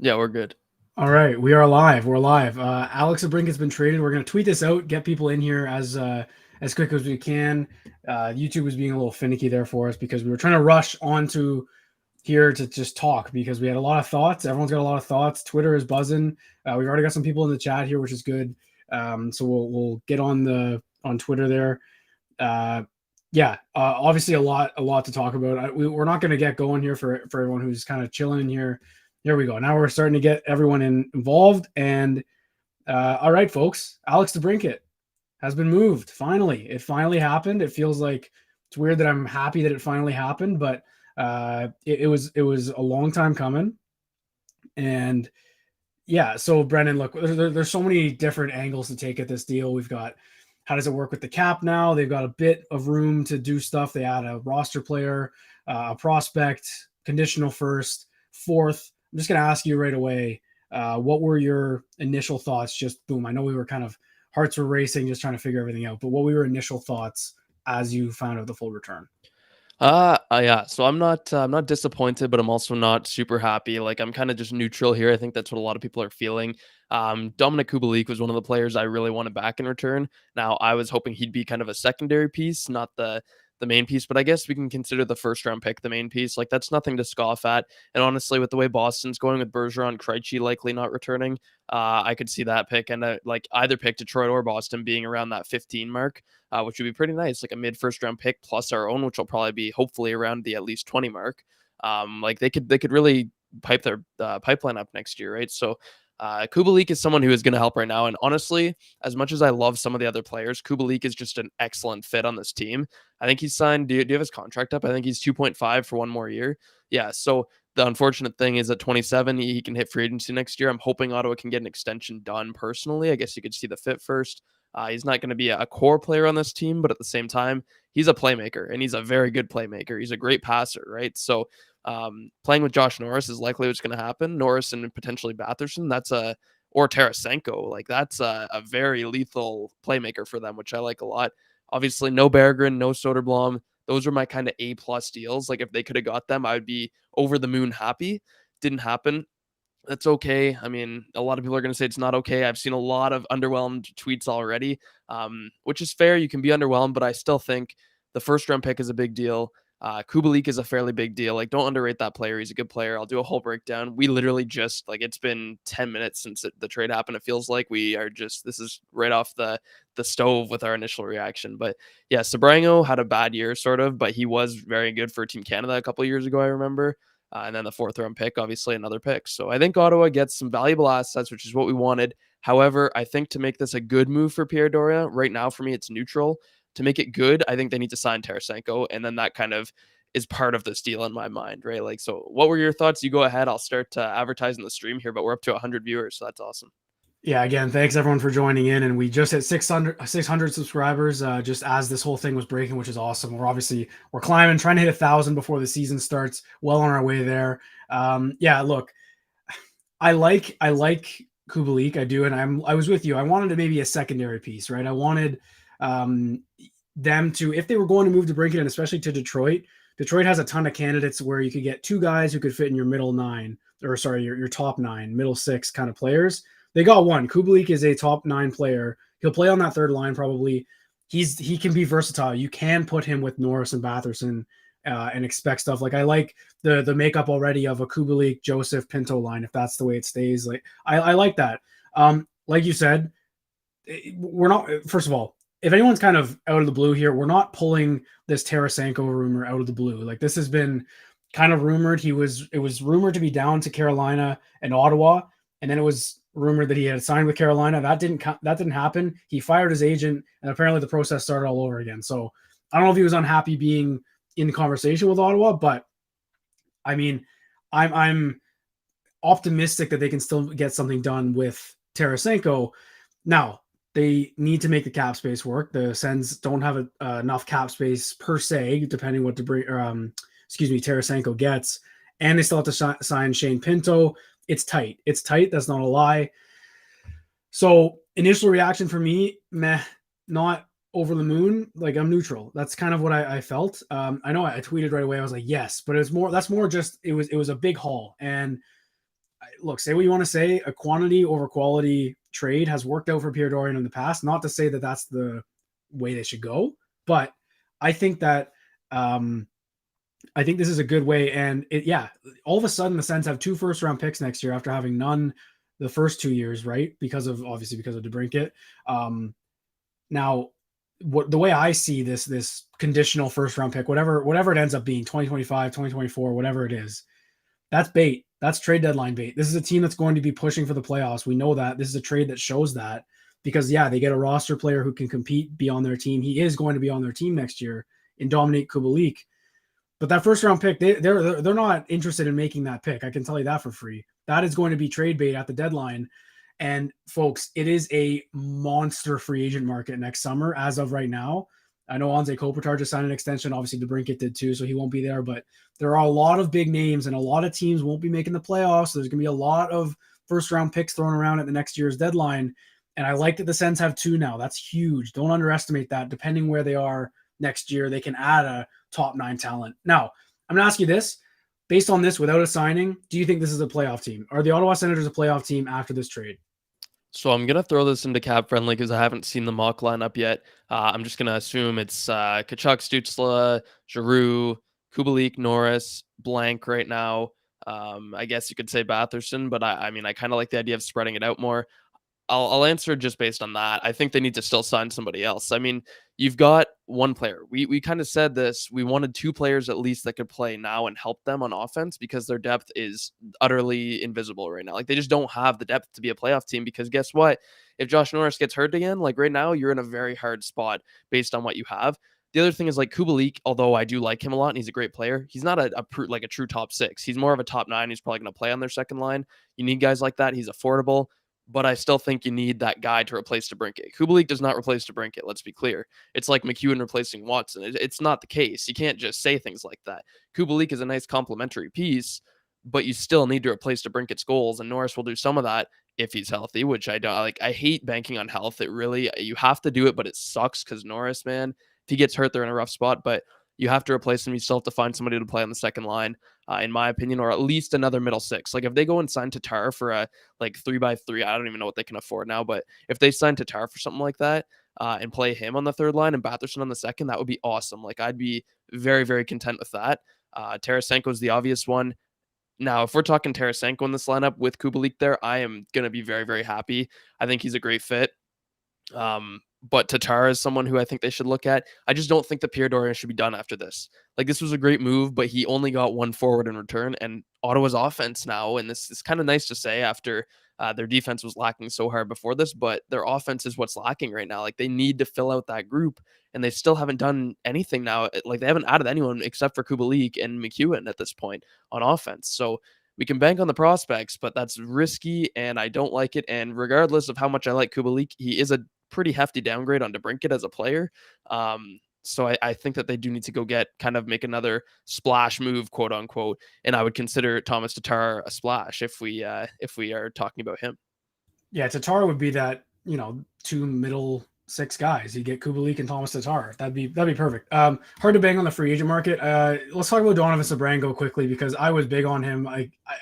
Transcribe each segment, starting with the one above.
Yeah, we're good. All right, we are live. We're live. Alex DeBrincat's been traded. We're going to tweet this out, get people in here as quick as we can. YouTube was being a little finicky there for us because we were trying to rush onto here to just talk because we had a lot of thoughts. Everyone's got a lot of thoughts. Twitter is buzzing. We've already got some people in the chat here, which is good. So we'll get on Twitter there. Uh, obviously a lot to talk about. We're not going to get going here for everyone who's kind of chilling in here. Here we go. Now we're starting to get everyone involved. And all right, folks, Alex DeBrincat has been moved. Finally, it finally happened. It feels like it's weird that I'm happy that it finally happened, but it was a long time coming. And yeah, so Brennan, look, there's so many different angles to take at this deal. We've got how does it work with the cap now? They've got a bit of room to do stuff. They add a roster player, a prospect, conditional first, fourth. I'm just going to ask you right away, what were your initial thoughts? Just boom. I know we were kind of hearts were racing, just trying to figure everything out. But what were your initial thoughts as you found out the full return? Yeah. So I'm not disappointed, but I'm also not super happy. Like I'm kind of just neutral here. I think that's what a lot of people are feeling. Dominic Kubalik was one of the players I really wanted back in return. Now I was hoping he'd be kind of a secondary piece, not the main piece, but I guess we can consider the first round pick the main piece. Like that's nothing to scoff at. And honestly, with the way Boston's going with Bergeron, Krejci likely not returning, I could see that pick and like either pick Detroit or Boston being around that 15 mark, which would be pretty nice, like a mid first round pick plus our own, which will probably be hopefully around the at least 20 mark. Like they could really pipe their pipeline up next year, right? So Kubalik is someone who is going to help right now. And honestly, as much as I love some of the other players, Kubalik is just an excellent fit on this team. I think he's signed. Do you have his contract up? I think he's 2.5 for one more year. Yeah. So the unfortunate thing is at 27, he can hit free agency next year. I'm hoping Ottawa can get an extension done personally. I guess you could see the fit first. He's not going to be a core player on this team, but at the same time, he's a playmaker and he's a very good playmaker. He's a great passer, right? So playing with Josh Norris is likely what's going to happen. Norris and potentially Batherson, or Tarasenko, like that's a very lethal playmaker for them, which I like a lot. Obviously, no Berggren, no Soderblom. Those are my kind of A+ deals. Like if they could have got them, I would be over the moon happy. Didn't happen. That's okay. I mean, a lot of people are going to say it's not okay. I've seen a lot of underwhelmed tweets already, which is fair. You can be underwhelmed, but I still think the first round pick is a big deal. Kubalik is a fairly big deal. Like, don't underrate that player. He's a good player. I'll do a whole breakdown. We literally just like it's been 10 minutes since the trade happened. It feels like we are just this is right off the stove with our initial reaction. But yeah, Sabrango had a bad year, sort of, but he was very good for Team Canada a couple of years ago. I remember. And then the fourth round pick, obviously another pick. So I think Ottawa gets some valuable assets, which is what we wanted. However, I think to make this a good move for Pierre Doria, right now for me, it's neutral. To make it good, I think they need to sign Tarasenko. And then that kind of is part of this deal in my mind, right? Like, so what were your thoughts? You go ahead. I'll start advertising the stream here, but we're up to 100 viewers. So that's awesome. Yeah, again, thanks everyone for joining in. And we just hit 600 subscribers just as this whole thing was breaking, which is awesome. We're climbing, trying to hit 1,000 before the season starts. Well on our way there. Yeah, look, I like Kubalik, I do, and I was with you. I wanted maybe a secondary piece, right? I wanted um, them to, if they were going to move to Brinket, and especially to Detroit. Detroit has a ton of candidates where you could get two guys who could fit in your middle nine, or sorry, your top nine, middle six kind of players. They got one. Kubalik is a top nine player. He'll play on that third line probably. He can be versatile. You can put him with Norris and Batherson and expect stuff. Like I like the makeup already of a Kubalik, Joseph, Pinto line if that's the way it stays. Like I like that. Like you said, we're not. First of all, if anyone's kind of out of the blue here, we're not pulling this Tarasenko rumor out of the blue. Like this has been kind of rumored. It was rumored to be down to Carolina and Ottawa, and then it was rumored that he had signed with Carolina. That didn't happen. He fired his agent, and apparently the process started all over again. So I don't know if he was unhappy being in conversation with Ottawa, but I mean, I'm optimistic that they can still get something done with Tarasenko. Now, they need to make the cap space work. The Sens don't have enough cap space per se, depending what Tarasenko gets, and they still have to sign Shane Pinto. It's tight. It's tight. That's not a lie. So initial reaction for me, meh, not over the moon. Like I'm neutral. That's kind of what I felt. I know I tweeted right away. I was like, yes, but that's more just it was a big haul, and look, say what you want to say, a quantity over quality trade has worked out for Pierre Dorian in the past. Not to say that that's the way they should go, but I think that I think this is a good way. And all of a sudden the Sens have 2 first-round picks next year after having none the first 2 years, right? Because of DeBrincat. Now, the way I see this conditional first-round pick, whatever it ends up being, 2025, 2024, whatever it is, that's bait. That's trade deadline bait. This is a team that's going to be pushing for the playoffs. We know that. This is a trade that shows that because, they get a roster player who can compete, be on their team. He is going to be on their team next year in Dominic Kubalik. But that first round pick, they're not interested in making that pick. I can tell you that for free. That is going to be trade bait at the deadline. And folks, it is a monster free agent market next summer as of right now. I know Anze Kopitar just signed an extension. Obviously, DeBrincat did too, so he won't be there. But there are a lot of big names, and a lot of teams won't be making the playoffs. So there's going to be a lot of first-round picks thrown around at the next year's deadline. And I like that the Sens have 2 now. That's huge. Don't underestimate that. Depending where they are next year, they can add a top 9 talent. Now, I'm going to ask you this. Based on this, without a signing, do you think this is a playoff team? Are the Ottawa Senators a playoff team after this trade? So I'm gonna throw this into cap friendly because I haven't seen the mock lineup yet. I'm just gonna assume it's Kachuk, Stützle, Giroux, Kubalik, Norris, blank right now. I guess you could say Batherson, but I mean I kind of like the idea of spreading it out more. I'll answer just based on that. I think they need to still sign somebody else. I mean, you've got one player. We kind of said this. We wanted 2 players at least that could play now and help them on offense because their depth is utterly invisible right now. Like they just don't have the depth to be a playoff team because guess what? If Josh Norris gets hurt again, like right now, you're in a very hard spot based on what you have. The other thing is like Kubalik, although I do like him a lot and he's a great player, he's not a true top 6. He's more of a top 9. He's probably going to play on their second line. You need guys like that. He's affordable. But I still think you need that guy to replace DeBrincat. Kubalik does not replace DeBrincat, let's be clear. It's like McEwen replacing Watson. It's not the case. You can't just say things like that. Kubalik is a nice complementary piece, but you still need to replace DeBrincat's goals, and Norris will do some of that if he's healthy, which I don't like. I hate banking on health. It really, you have to do it, but it sucks because Norris, man, if he gets hurt, they're in a rough spot, but you have to replace him. You still have to find somebody to play on the second line, in my opinion, or at least another middle 6. Like if they go and sign Tatar for a 3x3, I don't even know what they can afford now, but if they sign Tatar for something like that and play him on the third line and Batherson on the second, that would be awesome. Like I'd be very, very content with that. Tarasenko is the obvious one. Now, if we're talking Tarasenko in this lineup with Kubalik there, I am going to be very, very happy. I think he's a great fit. But Tatar is someone who I think they should look at. I just don't think that Pierre Dorian should be done after this. Like this was a great move, but he only got 1 forward in return. And Ottawa's offense now, and this is kind of nice to say after their defense was lacking so hard before this, but their offense is what's lacking right now. Like they need to fill out that group, and they still haven't done anything now. Like they haven't added anyone except for Kubalik and McEwen at this point on offense. So we can bank on the prospects, but that's risky, and I don't like it. And regardless of how much I like Kubalik, he is a pretty hefty downgrade on DeBrincat as a player. So I think that they do need to go make another splash move, quote unquote. And I would consider Thomas Tatar a splash if we are talking about him. Yeah, Tatar would be that, 2 middle 6 guys. You get Kubalik and Thomas Tatar. That'd be perfect. Hard to bang on the free agent market. Let's talk about Donovan Sabrango quickly because I was big on him.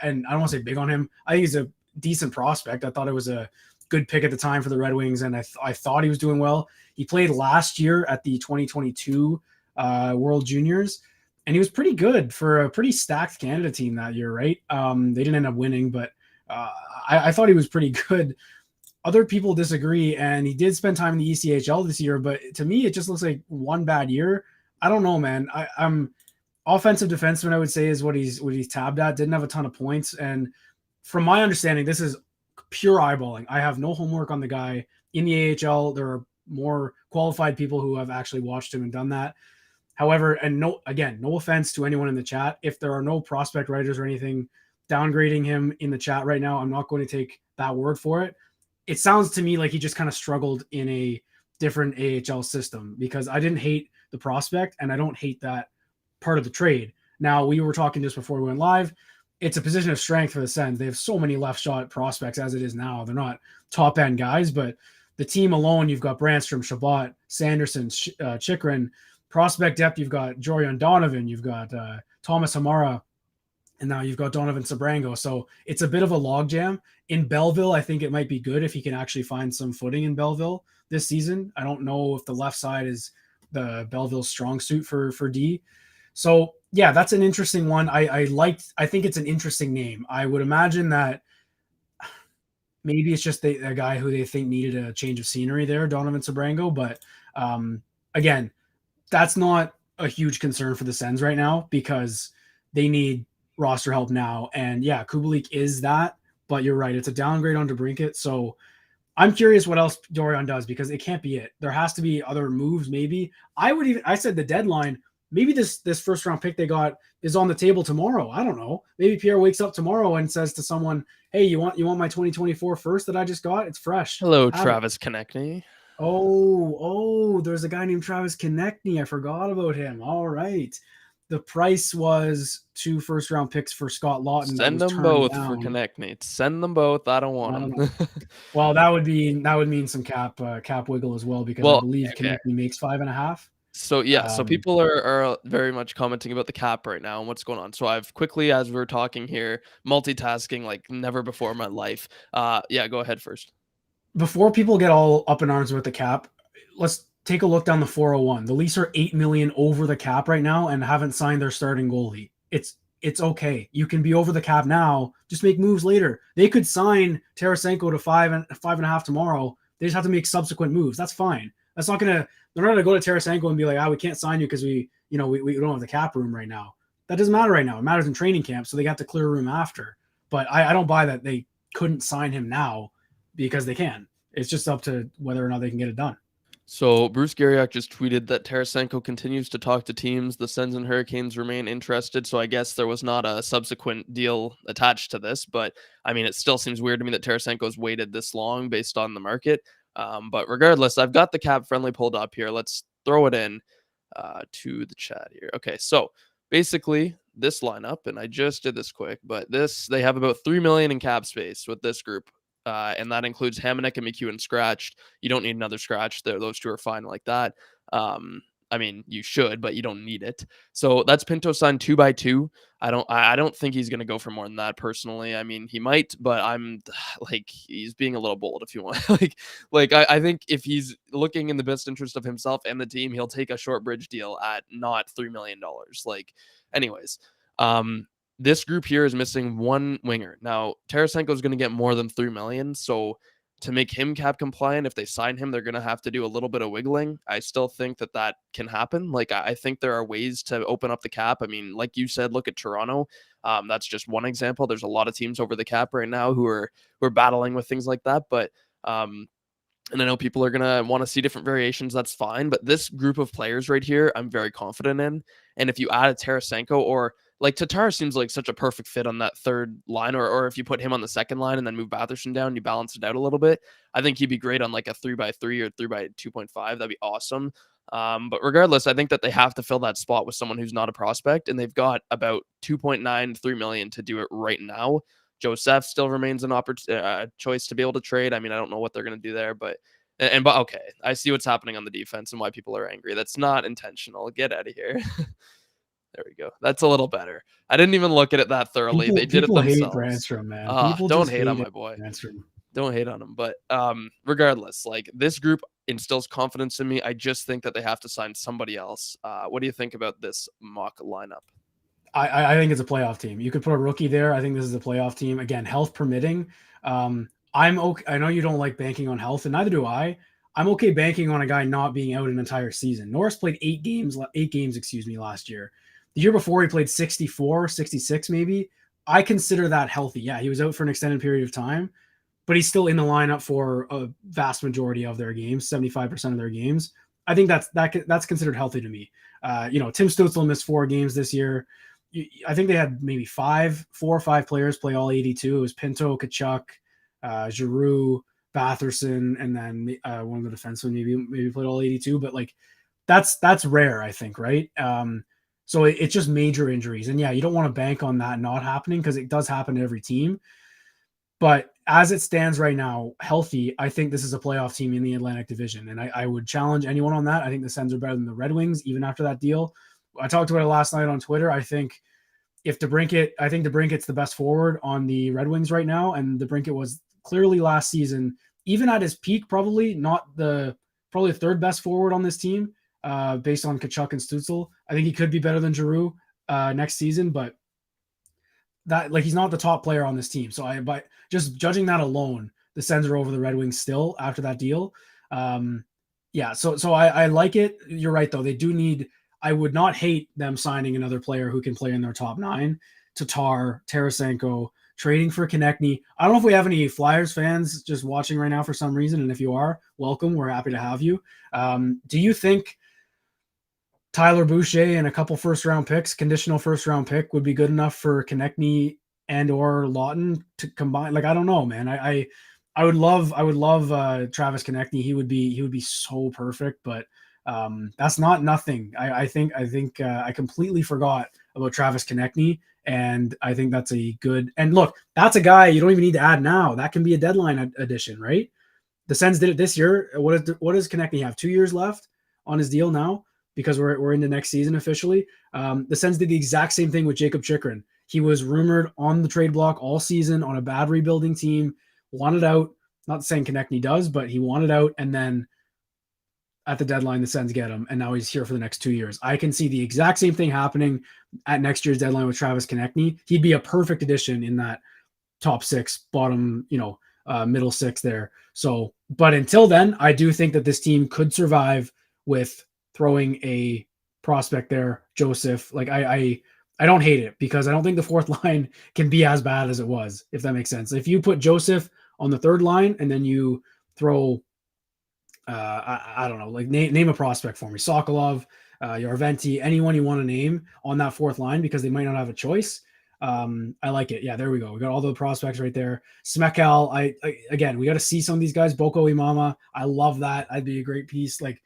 And I don't want to say big on him. I think he's a decent prospect. I thought it was a good pick at the time for the Red Wings, and I thought he was doing well. He played last year at the 2022 World Juniors, and he was pretty good for a pretty stacked Canada team that year, right? They didn't end up winning, but I thought he was pretty good. Other people disagree, and he did spend time in the ECHL this year, but to me, it just looks like one bad year. I don't know, man. I'm offensive defenseman, I would say, is what he's tabbed at. Didn't have a ton of points, and from my understanding, this is pure eyeballing. I have no homework on the guy in the AHL. There are more qualified people who have actually watched him and done that. However, and no offense to anyone in the chat. If there are no prospect writers or anything downgrading him in the chat right now, I'm not going to take that word for it. It sounds to me like he just kind of struggled in a different AHL system because I didn't hate the prospect and I don't hate that part of the trade. Now, we were talking just before we went live. It's a position of strength for the Sens. They have so many left shot prospects as it is now. They're not top end guys, but the team alone, you've got Brandstrom, Shabbat, Sanderson, Chikrin. Prospect depth, you've got Jorian Donovan, you've got Thomas Hamara, and now you've got Donovan Sabrango. So it's a bit of a logjam. In Belleville, I think it might be good if he can actually find some footing in Belleville this season. I don't know if the left side is the Belleville strong suit for D. So yeah, that's an interesting one. I think it's an interesting name. I would imagine that maybe it's just a guy who they think needed a change of scenery there, Donovan Sabrango. But again, that's not a huge concern for the Sens right now because they need roster help now. And yeah, Kubalik is that, but you're right. It's a downgrade on DeBrincat. So I'm curious what else Dorian does because it can't be it. There has to be other moves. Maybe I said the deadline. Maybe this first round pick they got is on the table tomorrow. I don't know. Maybe Pierre wakes up tomorrow and says to someone, "Hey, you want my 2024 first that I just got? It's fresh. Hello, Have it." Travis Konechny. There's a guy named Travis Konechny. I forgot about him. All right. The price was 2 first-round picks for Scott Lawton. Send that was them turned both for down. Konechny. Send them both. I don't I want don't know. them. Well, that would mean some cap wiggle as well because I Well, believe okay. Konechny makes 5.5. So yeah, so people are very much commenting about the cap right now and what's going on. So I've quickly, as we're talking here, multitasking like never before in my life. Yeah, go ahead first. Before people get all up in arms with the cap, let's take a look down the 401. The Leafs are $8 million over the cap right now and haven't signed their starting goalie. It's okay. You can be over the cap now. Just make moves later. They could sign Tarasenko to 5.5 tomorrow. They just have to make subsequent moves. That's fine. That's not gonna. They're not gonna go to Tarasenko and be like, we can't sign you because we don't have the cap room right now. That doesn't matter right now. It matters in training camp, so they got to clear a room after. But I don't buy that they couldn't sign him now because they can. It's just up to whether or not they can get it done. So Bruce Garriock just tweeted that Tarasenko continues to talk to teams. The Sens and Hurricanes remain interested. So I guess there was not a subsequent deal attached to this, but I mean, it still seems weird to me that Tarasenko's waited this long based on the market. But regardless, I've got the cap friendly pulled up here. Let's throw it in to the chat here. Okay, so basically this lineup, and I just did this quick, but they have about 3 million in cap space with this group. And that includes Hamonic and McEwen scratched. You don't need another scratch. Those two are fine like that. I mean, you should, but you don't need it. So that's Pinto signed 2x2. I don't think he's going to go for more than that personally. I mean, he might, but I'm like, he's being a little bold if you want. I think if he's looking in the best interest of himself and the team, he'll take a short bridge deal at not $3 million. Anyways, this group here is missing one winger. Now, Tarasenko is going to get more than 3 million. So to make him cap compliant, if they sign him, they're going to have to do a little bit of wiggling. I still think that can happen. I think there are ways to open up the cap. I mean, like you said, look at Toronto. That's just one example. There's a lot of teams over the cap right now who are battling with things like that. But and I know people are going to want to see different variations. That's fine. But this group of players right here, I'm very confident in. And if you add a Tarasenko or Tatar seems like such a perfect fit on that third line, or if you put him on the second line and then move Batherson down, you balance it out a little bit. I think he'd be great on like a 3x3 or 3x2.5. That'd be awesome. But regardless, I think that they have to fill that spot with someone who's not a prospect, and they've got about 2.93 million to do it right now. Joseph still remains an choice to be able to trade. I mean, I don't know what they're going to do there, but okay, I see what's happening on the defense and why people are angry. That's not intentional. Get out of here. There we go. That's a little better. I didn't even look at it that thoroughly. They did it People hate themselves. Brandstrom, man. People Don't just hate on hate my boy. Brandstrom. Don't hate on him. But regardless, this group instills confidence in me. I just think that they have to sign somebody else. What do you think about this mock lineup? I think it's a playoff team. You could put a rookie there. I think this is a playoff team. Again, health permitting. I'm okay. I know you don't like banking on health, and neither do I. I'm okay banking on a guy not being out an entire season. Norris played 8 games, last year. The year before, he played 64, 66 maybe. I consider that healthy. Yeah, he was out for an extended period of time, but he's still in the lineup for a vast majority of their games, 75% of their games. I think that's considered healthy to me. Tim Stützle missed 4 games this year. I think they had maybe 4 or 5 players play all 82. It was Pinto, Tkachuk, Giroux, Batherson, and then one of the defensemen maybe played all 82. But that's rare, I think, right? So it's just major injuries, and yeah, you don't want to bank on that not happening because it does happen to every team. But as it stands right now, healthy, I think this is a playoff team in the Atlantic Division, and I would challenge anyone on that. I think the Sens are better than the Red Wings, even after that deal. I talked about it last night on Twitter. I think if DeBrincat, I think DeBrincat's the best forward on the Red Wings right now, and DeBrincat was clearly last season, even at his peak, probably not the probably the third best forward on this team, based on Kachuk and Stützle. I think he could be better than Giroux next season, but that like he's not the top player on this team. So by just judging that alone, the Sens are over the Red Wings still after that deal. Yeah, so I like it. You're right though. They do need. I would not hate them signing another player who can play in their top nine. Tatar, Tarasenko, trading for Konechny. I don't know if we have any Flyers fans just watching right now for some reason, and if you are, welcome. We're happy to have you. Do you think Tyler Boucher and a couple first round picks, conditional first round pick, would be good enough for Konechny and or Lawton to combine? Like, I don't know, man. I would love Travis Konechny. He would be so perfect, but that's not nothing. I think I completely forgot about Travis Konechny, and I think that's a good. And look, that's a guy you don't even need to add now. That can be a deadline addition, right? The Sens did it this year. What does Konechny have? 2 years left on his deal now because we're into next season officially. The Sens did the exact same thing with Jacob Chikrin. He was rumored on the trade block all season on a bad rebuilding team, wanted out. Not saying Konechny does, but he wanted out, and then at the deadline, the Sens get him, and now he's here for the next 2 years. I can see the exact same thing happening at next year's deadline with Travis Konechny. He'd be a perfect addition in that top six, bottom, middle six there. So, but until then, I do think that this team could survive with throwing a prospect there, Joseph. Like I don't hate it because I don't think the fourth line can be as bad as it was, if that makes sense. If you put Joseph on the third line and then you throw, I don't know, like name a prospect for me, Sokolov, Yarventi, anyone you want to name on that fourth line because they might not have a choice. I like it. Yeah, there we go. We got all the prospects right there. Smekal, again, we got to see some of these guys. Boko Imama, I love that. I'd be a great piece. Like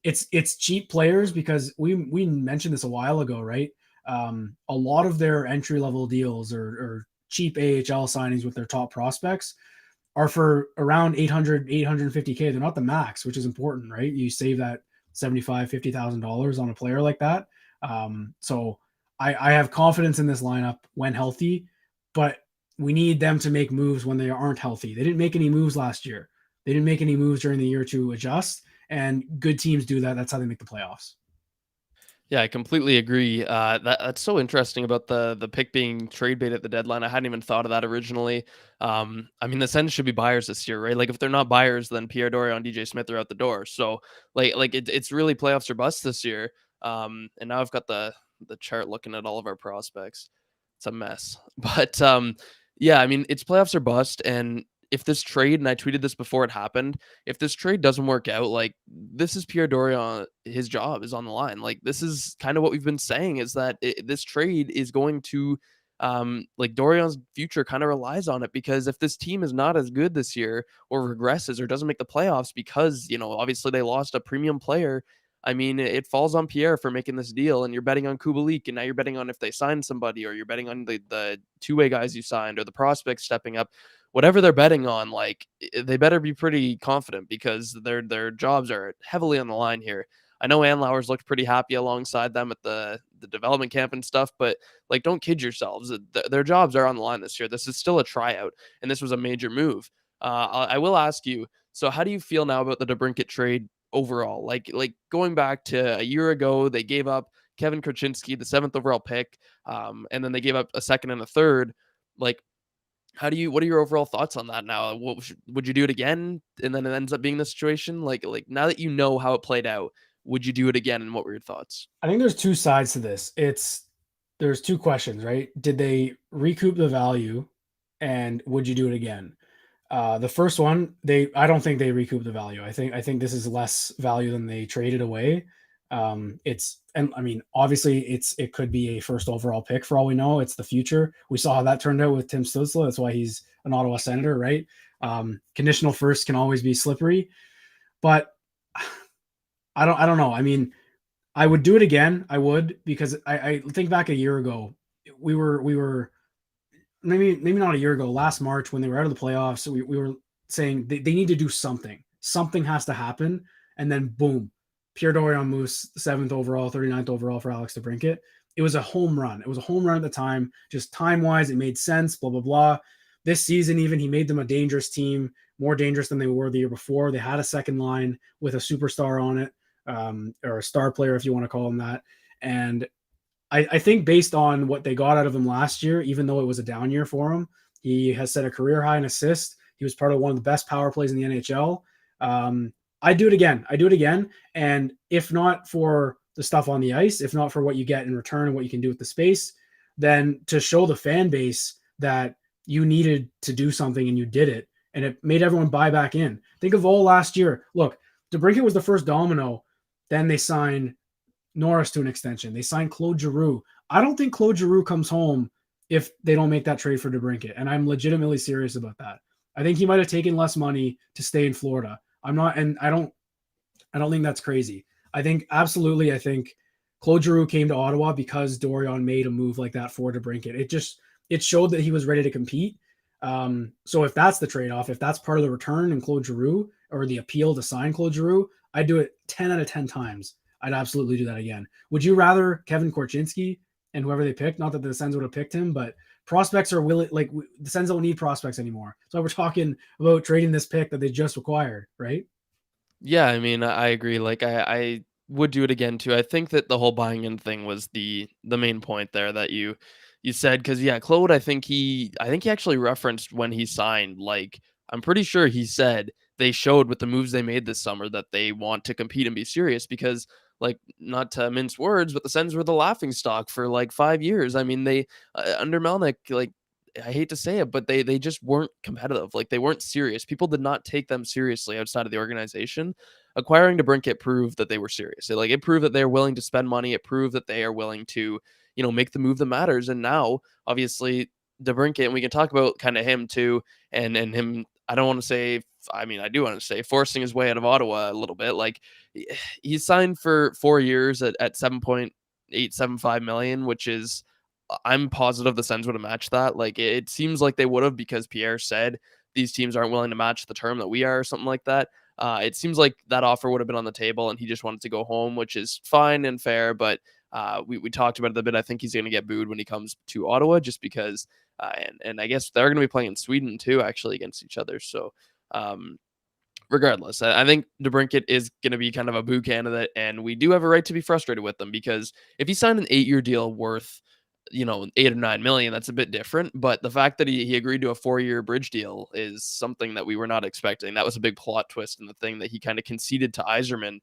it's cheap players because we mentioned this a while ago, right? A lot of their entry level deals or cheap AHL signings with their top prospects are for around 850K. They're not the max, which is important, right? You save that $50,000 on a player like that. So I have confidence in this lineup when healthy, but we need them to make moves when they aren't healthy. They didn't make any moves last year. They didn't make any moves during the year to adjust, and good teams do that. That's how they make the playoffs. Yeah, I completely agree. That's so interesting about the pick being trade bait at the deadline. I hadn't even thought of that originally. I mean, the Sens should be buyers this year, right? Like, if they're not buyers, then Pierre Dorion and DJ Smith are out the door. So, it's really playoffs or bust this year. And now I've got the chart looking at all of our prospects. It's a mess, but yeah, I mean, it's playoffs or bust, and if this trade, and I tweeted this before it happened, if this trade doesn't work out, like this is Pierre Dorion, his job is on the line. Like this is kind of what we've been saying is that this trade is going to, like Dorion's future kind of relies on it because if this team is not as good this year or regresses or doesn't make the playoffs because obviously they lost a premium player. I mean, it falls on Pierre for making this deal, and you're betting on Kubalik, and now you're betting on if they sign somebody, or you're betting on the two-way guys you signed, or the prospects stepping up. Whatever they're betting on, like they better be pretty confident because their jobs are heavily on the line here. I know Anlauer's looked pretty happy alongside them at the development camp and stuff, but like don't kid yourselves. Their jobs are on the line this year. This is still a tryout, and this was a major move. I will ask you. So, how do you feel now about the DeBrincat trade overall? Like going back to a year ago, they gave up Kevin Krasinski, the 7th overall pick, and then they gave up a second and a third. Like what are your overall thoughts on that now? Would you do it again? And then it ends up being the situation like now that you know how it played out, would you do it again? And what were your thoughts? I think there's two sides to this. There's two questions, right? Did they recoup the value, and would you do it again? The first one, I don't think they recouped the value. I think this is less value than they traded away. And I mean, obviously, it could be a first overall pick for all we know. It's the future. We saw how that turned out with Tim Stützle. That's why he's an Ottawa Senator, right? Conditional first can always be slippery, but I don't know. I mean, I would do it again. I would because I think back a year ago, we were maybe not a year ago, last March when they were out of the playoffs. We were saying they need to do something. Something has to happen, and then boom, Pierre Dorion moves 7th overall, 39th overall for Alex DeBrincat. it was a home run. It was a home run at the time, just time wise, it made sense, blah, blah, blah. This season, even, he made them a dangerous team, more dangerous than they were the year before. They had a second line with a superstar on it, or a star player, if you want to call him that. And I think based on what they got out of him last year, even though it was a down year for him, he has set a career high in assists. He was part of one of the best power plays in the NHL. I do it again. I do it again. And if not for the stuff on the ice, if not for what you get in return and what you can do with the space, then to show the fan base that you needed to do something and you did it, and it made everyone buy back in. Think of all last year. Look, DeBrincat was the first domino. Then they signed Norris to an extension. They signed Claude Giroux. I don't think Claude Giroux comes home if they don't make that trade for DeBrincat, and I'm legitimately serious about that. I think he might have taken less money to stay in Florida. I'm not, and I don't think that's crazy. I think absolutely. I think Claude Giroux came to Ottawa because Dorion made a move like that for DeBrincat. It showed that he was ready to compete. So if that's the trade-off, if that's part of the return in Claude Giroux, or the appeal to sign Claude Giroux, I'd do it 10 out of 10 times. I'd absolutely do that again. Would you rather Kevin Korchinski and whoever they picked? Not that the Sens would have picked him, but prospects are willing. Like, the Sens don't need prospects anymore. So we're talking about trading this pick that they just acquired, right? Yeah, I mean, I agree. Like, I would do it again too. I think that the whole buying in thing was the main point there that you said, because yeah, Claude, I think he actually referenced when he signed. Like, I'm pretty sure he said they showed with the moves they made this summer that they want to compete and be serious. Because, like, not to mince words, but the Sens were the laughing stock for like 5 years. I mean, they under Melnick, like, I hate to say it, but they just weren't competitive. Like, they weren't serious. People did not take them seriously outside of the organization. Acquiring DeBrincat proved that they were serious. It proved that they are willing to spend money. It proved that they are willing to, make the move that matters. And now, obviously, DeBrincat, and we can talk about kind of him too, and him. I don't want to say. I mean, I do want to say forcing his way out of Ottawa a little bit. Like, he signed for 4 years at 7.875 million, which is, I'm positive the Sens would have matched that. Like, it seems like they would have, because Pierre said these teams aren't willing to match the term that we are, or something like that. It seems like that offer would have been on the table, and he just wanted to go home, which is fine and fair. But we talked about it a bit. I think he's going to get booed when he comes to Ottawa, just because, and I guess they're going to be playing in Sweden too, actually, against each other. So, um, regardless, I think DeBrincat is going to be kind of a boo candidate, and we do have a right to be frustrated with them, because if he signed an 8-year deal worth, 8 or 9 million, that's a bit different. But the fact that he agreed to a 4-year bridge deal is something that we were not expecting. That was a big plot twist in the thing, that he kind of conceded to Yzerman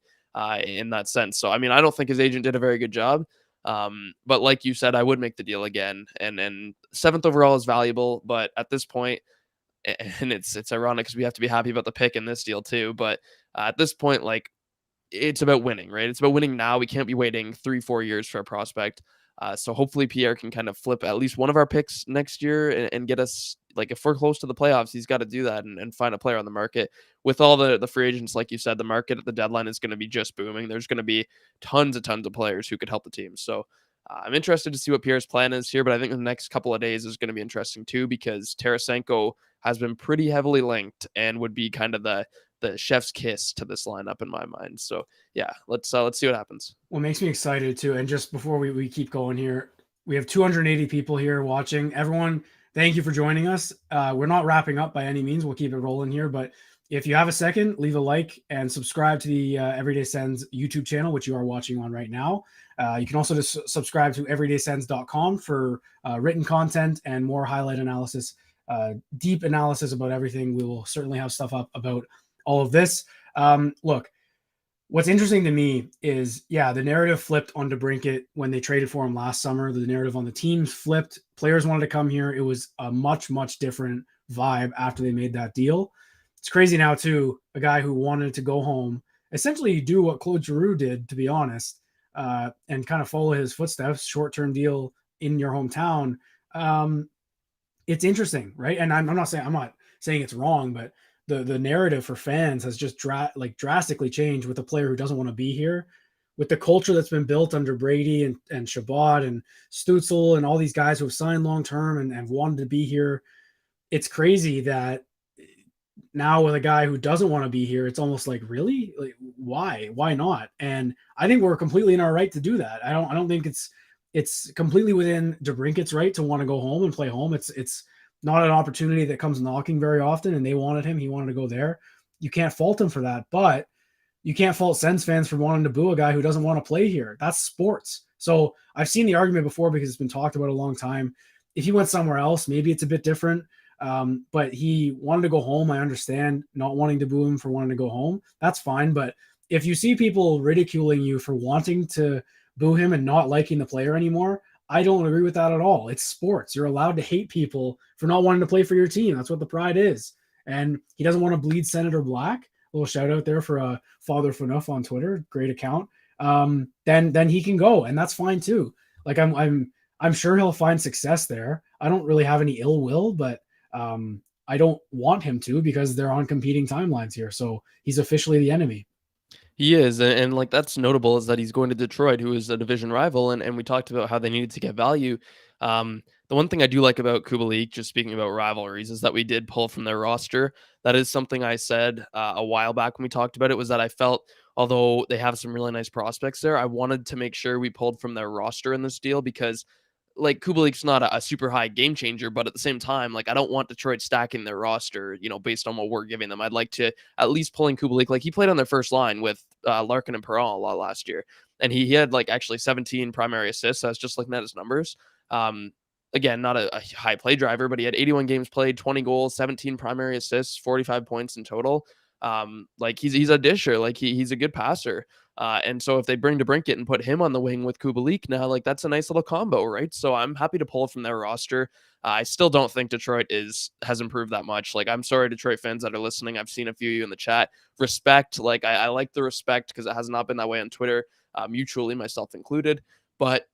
in that sense. So, I mean, I don't think his agent did a very good job. But like you said, I would make the deal again. And seventh overall is valuable, but at this point, and it's ironic because we have to be happy about the pick in this deal too. But at this point, like, it's about winning, right? It's about winning now. We can't be waiting 3-4 years for a prospect. So hopefully Pierre can kind of flip at least one of our picks next year, and get us, like, if we're close to the playoffs, he's got to do that, and find a player on the market. With all the free agents, like you said, the market at the deadline is going to be just booming. There's going to be tons of players who could help the team. So I'm interested to see what Pierre's plan is here, but I think the next couple of days is going to be interesting too, because Tarasenko has been pretty heavily linked and would be kind of the chef's kiss to this lineup in my mind. So yeah, let's see what happens. What makes me excited too, and just before we keep going here, we have 280 people here watching. Everyone, thank you for joining us. We're not wrapping up by any means. We'll keep it rolling here, but if you have a second, leave a like and subscribe to the Everyday Sens YouTube channel, which you are watching on right now. You can also just subscribe to everydaysens.com for written content and more highlight analysis, deep analysis about everything. We will certainly have stuff up about all of this. Look, what's interesting to me is, yeah, the narrative flipped on DeBrincat when they traded for him last summer. The narrative on the teams flipped. Players wanted to come here. It was a much, much different vibe after they made that deal. It's crazy now, too, a guy who wanted to go home, essentially do what Claude Giroux did, to be honest, and kind of follow his footsteps, short-term deal in your hometown. It's interesting, right? And I'm not saying it's wrong, but the narrative for fans has just drastically changed with a player who doesn't want to be here, with the culture that's been built under Brady and Shabbat and Stutzel and all these guys who have signed long-term and have wanted to be here. It's crazy that now with a guy who doesn't want to be here, it's almost like, really? Like, why not? And I think we're completely in our right to do that. I don't think it's it's completely within DeBrincat's right to want to go home and play home. It's not an opportunity that comes knocking very often, and they wanted him. He wanted to go there. You can't fault him for that, but you can't fault Sens fans for wanting to boo a guy who doesn't want to play here. That's sports. So I've seen the argument before because it's been talked about a long time. If he went somewhere else, maybe it's a bit different. But he wanted to go home. I understand not wanting to boo him for wanting to go home. That's fine. But if you see people ridiculing you for wanting to boo him and not liking the player anymore, I don't agree with that at all. It's sports. You're allowed to hate people for not wanting to play for your team. That's what the pride is. And he doesn't want to bleed Senator Black. A little shout out there for Father Fanuff on Twitter, great account. Then he can go, and that's fine too. Like I'm sure he'll find success there. I don't really have any ill will, but I don't want him to because they're on competing timelines here. So he's officially the enemy. He is, and like that's notable is that he's going to Detroit, who is a division rival, and we talked about how they needed to get value. The one thing I do like about Kubalik, just speaking about rivalries, is that we did pull from their roster. That is something I said a while back when we talked about it, was that I felt, although they have some really nice prospects there, I wanted to make sure we pulled from their roster in this deal because like Kubalik's not a super high game changer, but at the same time, like I don't want Detroit stacking their roster, based on what we're giving them. I'd like to at least pulling Kubalik. Like he played on their first line with Larkin and Perron a lot last year, and he had like actually 17 primary assists. I was just looking at his numbers. Again, not a high play driver, but he had 81 games played, 20 goals, 17 primary assists, 45 points in total. Like he's a disher, like he's a good passer. And so if they bring DeBrincat and put him on the wing with Kubalik now, like that's a nice little combo, right? So I'm happy to pull from their roster. I still don't think Detroit has improved that much. Like I'm sorry, Detroit fans that are listening. I've seen a few of you in the chat. Respect, like I like the respect because it has not been that way on Twitter, mutually, myself included. But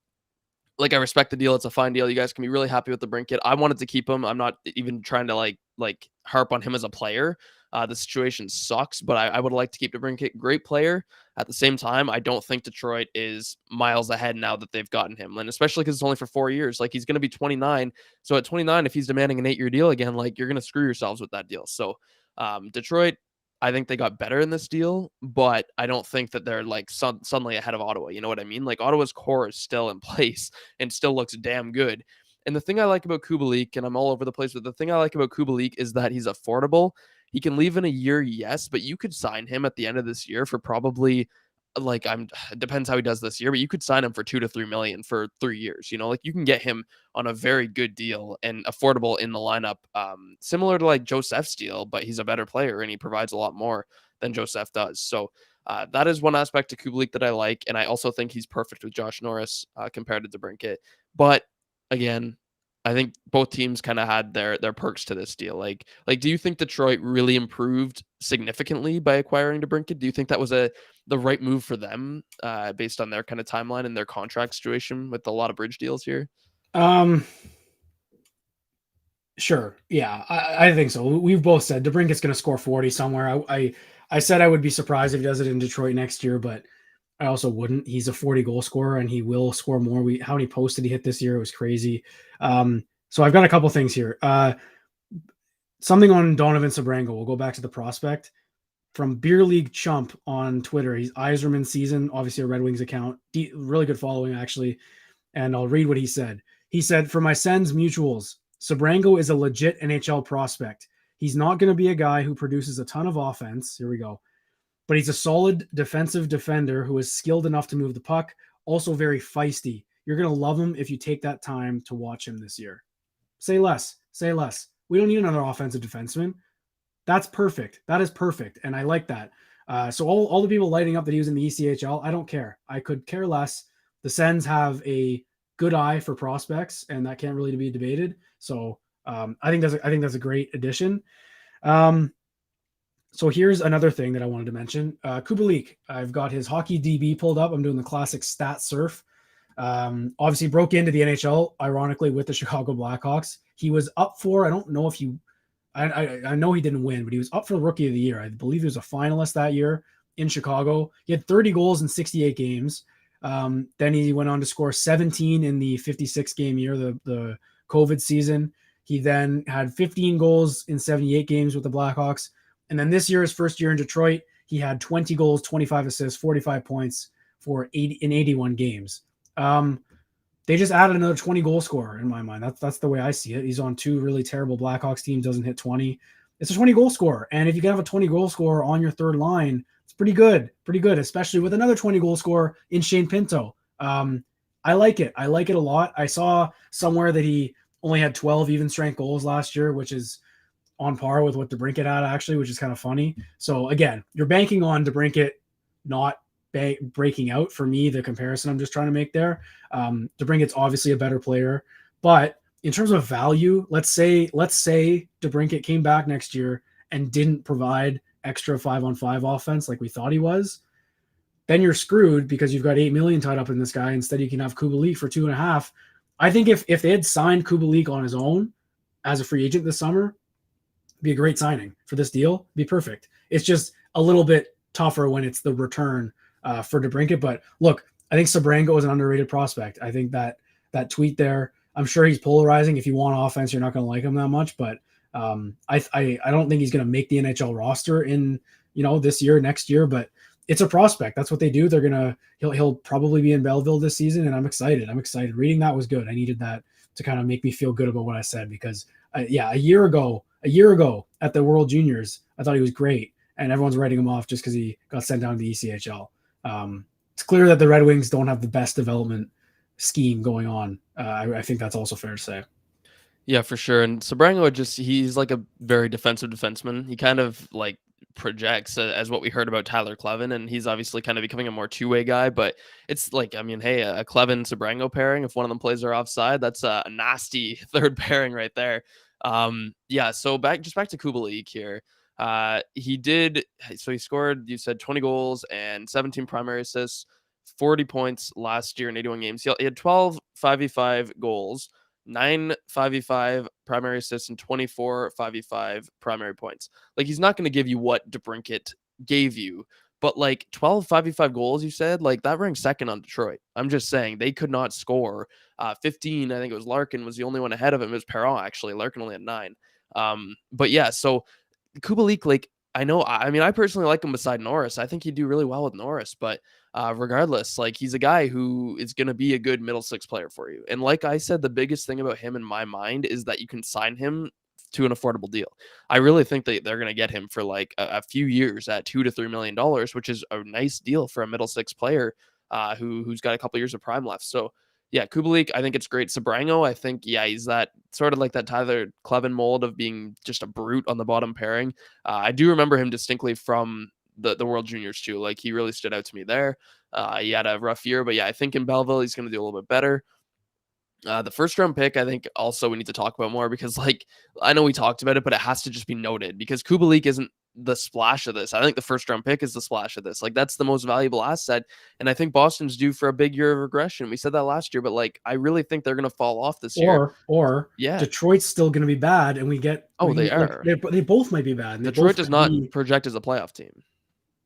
like I respect the deal. It's a fine deal. You guys can be really happy with the Brinket. I wanted to keep him. I'm not even trying to like harp on him as a player. The situation sucks, but I would like to keep the Brinket. Great player. At the same time, I don't think Detroit is miles ahead now that they've gotten him, and especially because it's only for 4 years. Like he's going to be 29. So at 29, if he's demanding an 8-year deal again, like you're going to screw yourselves with that deal. So Detroit, I think they got better in this deal, but I don't think that they're like suddenly ahead of Ottawa. You know what I mean? Like Ottawa's core is still in place and still looks damn good. And the thing I like about Kubalik, and I'm all over the place, but the thing I like about Kubalik is that he's affordable. He can leave in a year, yes, but you could sign him at the end of this year for probably like it depends how he does this year, but you could sign him for 2 to 3 million for 3 years. Like you can get him on a very good deal and affordable in the lineup, similar to like Joseph's deal, but he's a better player and he provides a lot more than Joseph does. So that is one aspect to Kubalik that I like, and I also think he's perfect with Josh Norris compared to DeBrincat. But again, I think both teams kind of had their perks to this deal. Like, do you think Detroit really improved significantly by acquiring DeBrincat? Do you think that was the right move for them, based on their kind of timeline and their contract situation with a lot of bridge deals here? Sure. Yeah, I think so. We've both said DeBrincat's going to score 40 somewhere. I said I would be surprised if he does it in Detroit next year, but I also wouldn't. He's a 40 goal scorer and he will score more. How many posts did he hit this year? It was crazy. So I've got a couple things here. Something on Donovan Sabrango. We'll go back to the prospect from Beer League Chump on Twitter. He's Eiserman Season, obviously a Red Wings account. Really good following, actually. And I'll read what he said. He said, "For my Sens mutuals, Sabrango is a legit NHL prospect. He's not going to be a guy who produces a ton of offense." Here we go. "But he's a solid defensive defender who is skilled enough to move the puck, also very feisty. You're going to love him if you take that time to watch him this year." Say less. Say less. We don't need another offensive defenseman. That's perfect. That is perfect. And I like that. So all the people lighting up that he was in the ECHL, I don't care. I could care less. The Sens have a good eye for prospects, and that can't really be debated. So I think that's a great addition. So here's another thing that I wanted to mention. Kubalik, I've got his hockey DB pulled up. I'm doing the classic stat surf. Obviously broke into the NHL, ironically, with the Chicago Blackhawks. He was up for, I don't know if I know he didn't win, but he was up for the Rookie of the Year. I believe he was a finalist that year in Chicago. He had 30 goals in 68 games. Then he went on to score 17 in the 56 game year, the COVID season. He then had 15 goals in 78 games with the Blackhawks. And then this year, his first year in Detroit, he had 20 goals, 25 assists, 45 points in 81 games. They just added another 20 goal scorer in my mind. That's the way I see it. He's on two really terrible Blackhawks teams, doesn't hit 20. It's a 20 goal scorer. And if you can have a 20 goal scorer on your third line, it's pretty good. Pretty good, especially with another 20 goal scorer in Shane Pinto. I like it. I like it a lot. I saw somewhere that he only had 12 even strength goals last year, which is on par with what DeBrincat had actually, which is kind of funny. So again, you're banking on DeBrincat not breaking out for me. The comparison I'm just trying to make there. DeBrincat's obviously a better player, but in terms of value, let's say DeBrincat came back next year and didn't provide extra 5-on-5 offense like we thought he was. Then you're screwed because you've got $8 million tied up in this guy. Instead, you can have Kubalik for 2.5. I think if they had signed Kubalik on his own as a free agent this summer, be a great signing for this deal. Be perfect. It's just a little bit tougher when it's the return for DeBrincat. But look, I think Sebrango is an underrated prospect. I think that tweet there, I'm sure he's polarizing. If you want offense, you're not going to like him that much. But I don't think he's going to make the NHL roster in this year, next year. But it's a prospect. That's what they do. He'll probably be in Belleville this season, and I'm excited. Reading that was good. I needed that to kind of make me feel good about what I said because a year ago at the World Juniors, I thought he was great, and everyone's writing him off just because he got sent down to the ECHL. It's clear that the Red Wings don't have the best development scheme going on. I think that's also fair to say. Yeah, for sure. And Sebrango he's like a very defensive defenseman. He kind of like projects as what we heard about Tyler Clevin, and he's obviously kind of becoming a more two-way guy. But it's like, I mean, hey, a Clevin Sebrango pairing, if one of them plays are offside, that's a nasty third pairing right there. Yeah. So back to Kubalik here. He scored, you said 20 goals and 17 primary assists, 40 points last year in 81 games. He had 12 5v5 goals, 9 5v5 primary assists, and 24 5v5 primary points. Like, he's not going to give you what DeBrincat gave you, but like 12 5v5 goals, you said, like that ranks second on Detroit. I'm just saying they could not score. 15, I think it was Larkin was the only one ahead of him. It was Perron, actually. Larkin only had 9. But yeah, so Kubalik, like, I mean, I personally like him beside Norris. I think he'd do really well with Norris, but regardless, like, he's a guy who is going to be a good middle six player for you. And like I said, the biggest thing about him in my mind is that you can sign him to an affordable deal. I really think that they're going to get him for like a few years at $2 to $3 million, which is a nice deal for a middle six player who's got a couple years of prime left. So yeah, Kubalik, I think it's great. Sebrango, I think, yeah, he's that sort of like that Tyler Clevin mold of being just a brute on the bottom pairing. I do remember him distinctly from the World Juniors too. Like, he really stood out to me there. He had a rough year, but yeah, I think in Belleville he's going to do a little bit better. The first round pick, I think also we need to talk about more because, like, I know we talked about it, but it has to just be noted because Kubalik isn't the splash of this. I think the first round pick is the splash of this. Like, that's the most valuable asset. And I think Boston's due for a big year of regression. We said that last year, but like, I really think they're going to fall off this year. Or yeah, Detroit's still going to be bad, and they are. Like, they both might be bad. And Detroit does not project as a playoff team.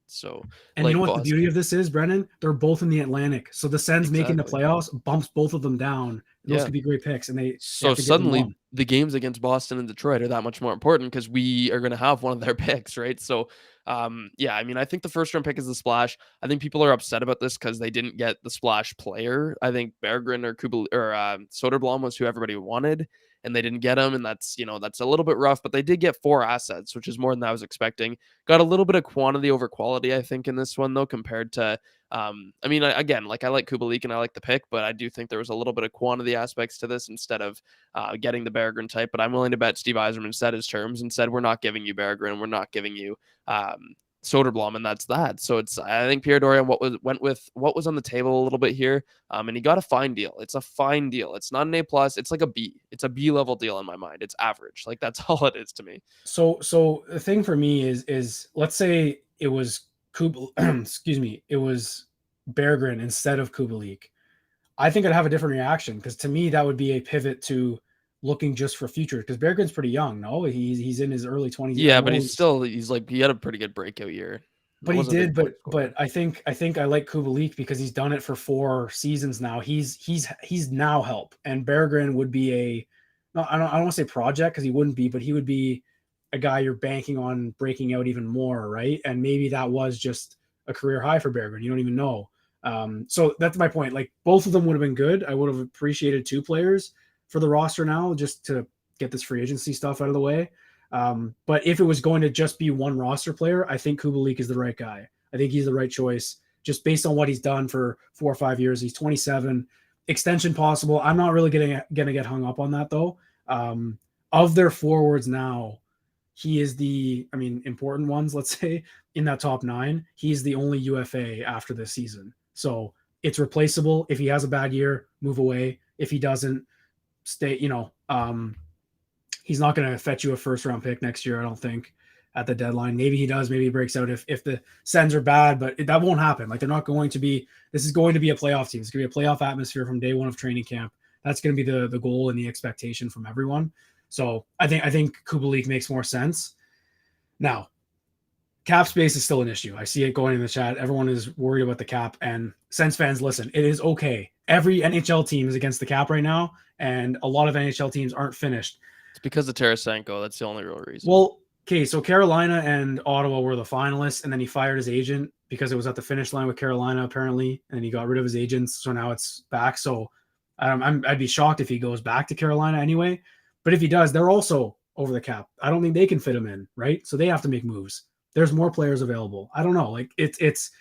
So, and like, you know what the beauty of this is, Brennan? They're both in the Atlantic. So the Sens making the playoffs bumps both of them down. Those could be great picks. And they suddenly the games against Boston and Detroit are that much more important because we are going to have one of their picks, right? So, yeah, I mean, I think the first round pick is the splash. I think people are upset about this because they didn't get the splash player. I think Berggren or Soderblom was who everybody wanted, and they didn't get him, and that's a little bit rough. But they did get 4 assets, which is more than I was expecting. Got a little bit of quantity over quality, I think, in this one though, compared to. I mean, again, like, I like Kubalik and I like the pick, but I do think there was a little bit of quantity aspects to this instead of getting the Berggren type. But I'm willing to bet Steve Yzerman set his terms and said, we're not giving you Berggren, we're not giving you Soderblom, and that's that. So I think Pierre Dorion went with what was on the table a little bit here, and he got a fine deal. It's a fine deal. It's not an A+. It's like a B. It's a B level deal in my mind. It's average. Like, that's all it is to me. So the thing for me is let's say it was it was Berggren instead of Kubalik. I think I'd have a different reaction because to me that would be a pivot to looking just for future because Berggren's pretty young. No, he's in his early 20s. Yeah, but he had a pretty good breakout year. But he did, but I think I like Kubalik because he's done it for 4 seasons now. He's now help, and Berggren would be I don't want to say project because he wouldn't be, but he would be a guy you're banking on breaking out even more, right? And maybe that was just a career high for Berggren. You don't even know. So that's my point. Like both of them would have been good. I would have appreciated 2 players for the roster now just to get this free agency stuff out of the way. But if it was going to just be one roster player, I think Kubalik is the right guy. I think he's the right choice just based on what he's done for 4 or 5 years. He's 27, extension possible. I'm not really going to get hung up on that though. Of their forwards now, he is important ones, let's say, in that top 9. He's the only UFA after this season. So it's replaceable. If he has a bad year, move away. If he doesn't, stay, he's not going to fetch you a first round pick next year, I don't think, at the deadline. Maybe he does. Maybe he breaks out if the Sens are bad, but that won't happen. Like they're not going to be. This is going to be a playoff team. It's going to be a playoff atmosphere from day one of training camp. That's going to be the goal and the expectation from everyone. So I think Kubalik makes more sense. Now, cap space is still an issue. I see it going in the chat. Everyone is worried about the cap, and Sens fans, listen, it is okay. Every NHL team is against the cap right now, and a lot of NHL teams aren't finished. It's because of Tarasenko. That's the only real reason. Well, okay, so Carolina and Ottawa were the finalists, and then he fired his agent because it was at the finish line with Carolina, apparently, and he got rid of his agents, so now it's back. So I'd be shocked if he goes back to Carolina anyway. But if he does, they're also over the cap. I don't think they can fit him in, right? So they have to make moves. There's more players available. I don't know. Like it's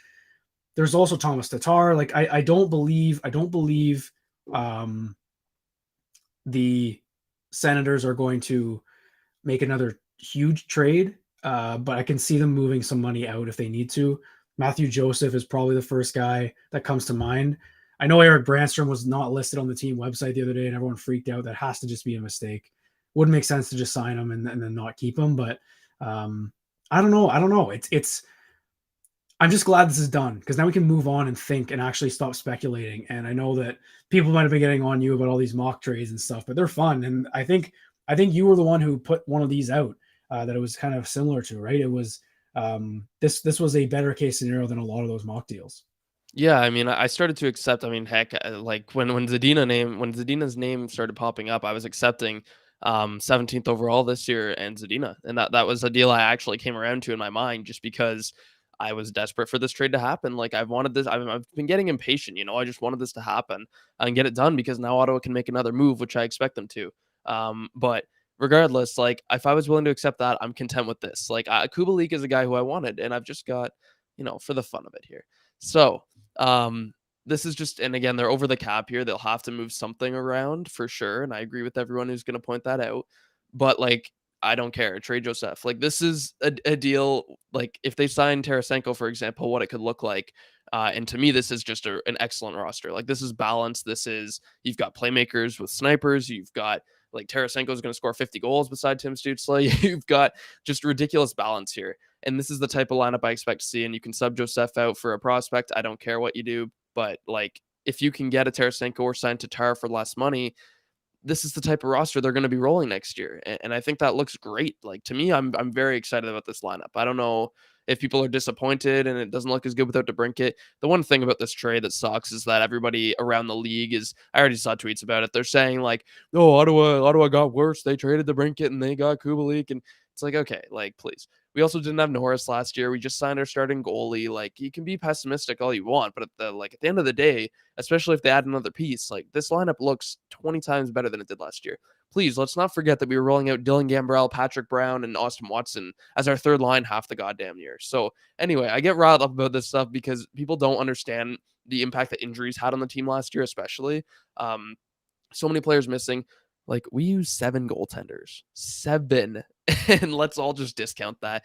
there's also Thomas Tatar. Like I don't believe the Senators are going to make another huge trade, but I can see them moving some money out if they need to. Matthew Joseph is probably the first guy that comes to mind. I know Eric Brandstrom was not listed on the team website the other day, and everyone freaked out. That has to just be a mistake. Wouldn't make sense to just sign him and then not keep him. But I don't know. It's. I'm just glad this is done because now we can move on and think and actually stop speculating. And I know that people might have been getting on you about all these mock trades and stuff, but they're fun. And I think you were the one who put one of these out that it was kind of similar to, right? It was this was a better case scenario than a lot of those mock deals. Yeah, I mean, I started to accept. I mean, heck, like when Zadina's name started popping up, I was accepting 17th overall this year and Zadina, and that was a deal I actually came around to in my mind just because I was desperate for this trade to happen. Like I've wanted this. I've been getting impatient. I just wanted this to happen and get it done because now Ottawa can make another move, which I expect them to. But regardless, like if I was willing to accept that, I'm content with this. Like Kubalik is a guy who I wanted, and I've just got for the fun of it here. So. This is just, and again, they're over the cap here. They'll have to move something around for sure. And I agree with everyone who's going to point that out. But like, I don't care. Trade Joseph. Like, this is a deal. Like, if they sign Tarasenko, for example, what it could look like. And to me, this is just an excellent roster. Like, this is balanced. You've got playmakers with snipers. You've got like Tarasenko is going to score 50 goals beside Tim Stützle. You've got just ridiculous balance here. And this is the type of lineup I expect to see. And you can sub Joseph out for a prospect. I don't care what you do. But like, if you can get a Tarasenko or sign Tatar for less money, this is the type of roster they're going to be rolling next year. And I think that looks great. Like to me, I'm very excited about this lineup. I don't know if people are disappointed and it doesn't look as good without DeBrincat. The one thing about this trade that sucks is that everybody around the league I already saw tweets about it. They're saying like, oh, Ottawa got worse. They traded DeBrincat and they got Kubalik. And it's like, okay, like please. We also didn't have Norris last year. We just signed our starting goalie. Like you can be pessimistic all you want, but at the end of the day, especially if they add another piece, like this lineup looks 20 times better than it did last year. Please, let's not forget that we were rolling out Dylan Gambrell, Patrick Brown, and Austin Watson as our third line half the goddamn year. So anyway, I get riled up about this stuff because people don't understand the impact that injuries had on the team last year, especially. So many players missing. Like we use 7 goaltenders, 7, and let's all just discount that.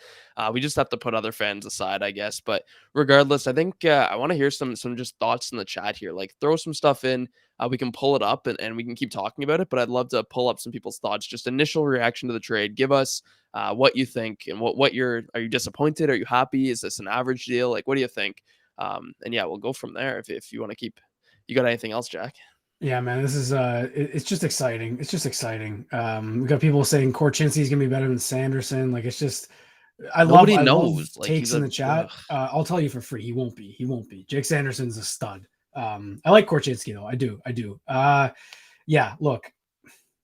We just have to put other fans aside, I guess. But regardless, I think I want to hear some just thoughts in the chat here. Like throw some stuff in. We can pull it up and we can keep talking about it. But I'd love to pull up some people's thoughts. Just initial reaction to the trade. Give us what you think and are you disappointed? Are you happy? Is this an average deal? Like what do you think? And yeah, we'll go from there. If you want to keep. You got anything else, Jack? Yeah, man, this is it's just exciting. It's just exciting. We got people saying Korchinski's gonna be better than Sanderson. Like it's just I love Like takes in the chat. I'll tell you for free, he won't be. Jake Sanderson's a stud. I like Korchinski though. I do. Yeah, look,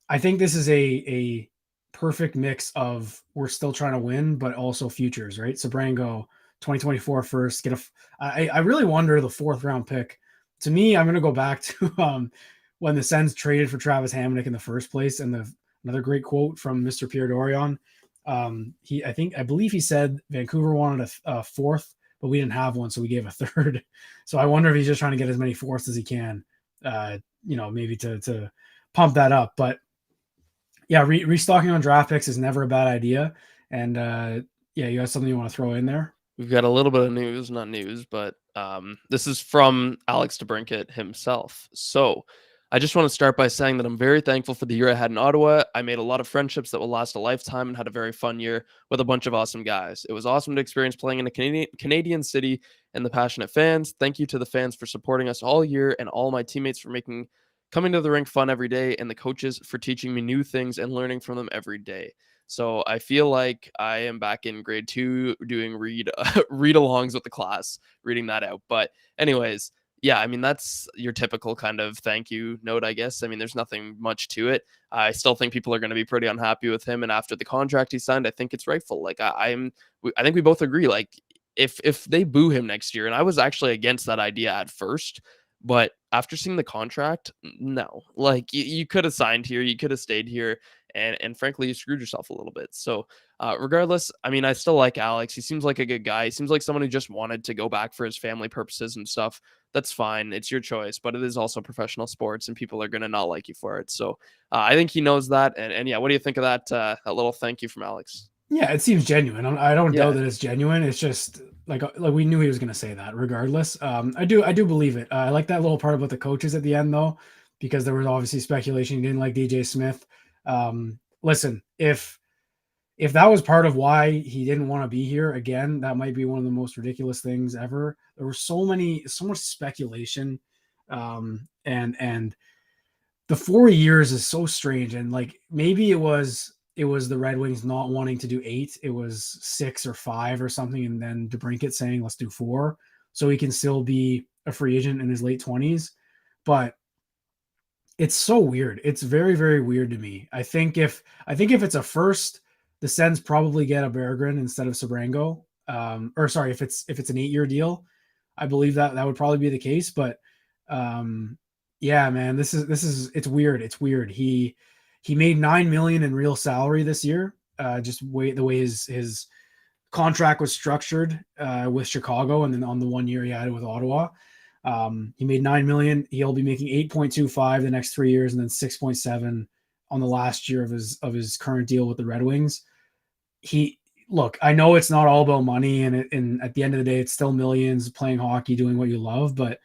I think this is a perfect mix of we're still trying to win, but also futures, right? Sabrango, 2024 first. I really wonder the 4th round pick. To me, I'm going to go back to when the Sens traded for Travis Hamonic in the first place, and another great quote from Mr. Pierre Dorion. I believe he said Vancouver wanted a 4th, but we didn't have one, so we gave a 3rd. So I wonder if he's just trying to get as many 4ths as he can, maybe to pump that up. But yeah, restocking on draft picks is never a bad idea. And you have something you want to throw in there? We've got a little bit of news, not news, but this is from Alex DeBrincat himself. So I just want to start by saying that I'm very thankful for the year I had in Ottawa. I made a lot of friendships that will last a lifetime and had a very fun year with a bunch of awesome guys. It was awesome to experience playing in a Canadian city and the passionate fans. Thank you to the fans for supporting us all year, and all my teammates for making coming to the rink fun every day, and the coaches for teaching me new things and learning from them every day. So I feel like I am back in grade 2 doing read-alongs with the class, reading that out. But anyways, yeah, I mean, that's your typical kind of thank you note, I guess. I mean, there's nothing much to it. I still think people are going to be pretty unhappy with him, and after the contract he signed, I think it's rightful. Like I think we both agree. Like if they boo him next year, and I was actually against that idea at first, but after seeing the contract, no. Like you could have signed here, you could have stayed here, and frankly, you screwed yourself a little bit. So regardless, I mean, I still like Alex. He seems like a good guy. He seems like someone who just wanted to go back for his family purposes and stuff. That's fine. It's your choice, but it is also professional sports, and people are going to not like you for it. So I think he knows that. And yeah, what do you think of that little thank you from Alex? Yeah, it seems genuine. I don't doubt Yeah. that it's genuine. It's just like we knew he was going to say that regardless. I do believe it. I like that little part about the coaches at the end though, because there was obviously speculation he didn't like DJ Smith. Listen, if that was part of why he didn't want to be here again, that might be one of the most ridiculous things ever. There was so much speculation, and the 4 years is so strange. And like maybe it was the Red Wings not wanting to do 8. It was 6 or 5 or something, and then DeBrincat saying let's do 4, so he can still be a free agent in his late 20s. But it's so weird. It's very, very weird to me. I think if it's a first, the Sens probably get a Berggren instead of Sabrango. Or sorry, if it's an 8-year deal, I believe that would probably be the case. But yeah, man, this is it's weird. It's weird. He made $9 million in real salary this year. Just the way his contract was structured with Chicago, and then on the 1 year he had it with Ottawa. He made $9 million. He'll be making 8.25 the next 3 years, and then 6.7 on the last year of his current deal with the Red Wings. Look, I know it's not all about money, and at the end of the day, it's still millions, playing hockey, doing what you love. But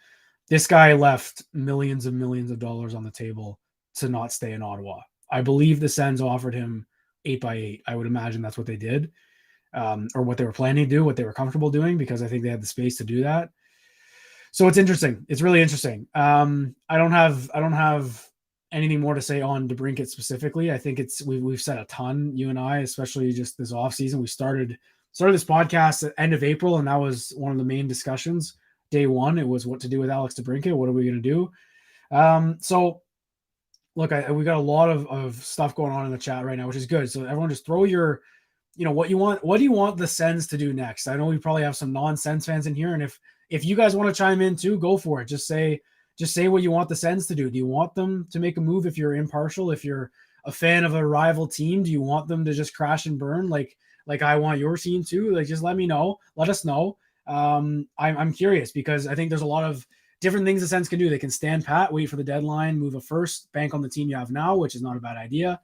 this guy left millions and millions of dollars on the table to not stay in Ottawa. I believe the Sens offered him 8x8. I would imagine that's what they did, or what they were planning to do, what they were comfortable doing, because I think they had the space to do that. So it's interesting. It's really interesting. I don't have anything more to say on DeBrincat specifically. I think we've said a ton, you and I, especially just this offseason. We started this podcast at end of April, and that was one of the main discussions. Day one, it was what to do with Alex DeBrincat. What are we going to do? So look, we got a lot of stuff going on in the chat right now, which is good. So everyone just throw your, what you want. What do you want the Sens to do next? I know we probably have some non-Sens fans in here, and if you guys want to chime in too, go for it. Just say what you want the Sens to do. Do you want them to make a move if you're impartial? If you're a fan of a rival team, do you want them to just crash and burn like I want your team to? Like, just let me know. Let us know. I'm curious, because I think there's a lot of different things the Sens can do. They can stand pat, wait for the deadline, move a first, bank on the team you have now, which is not a bad idea.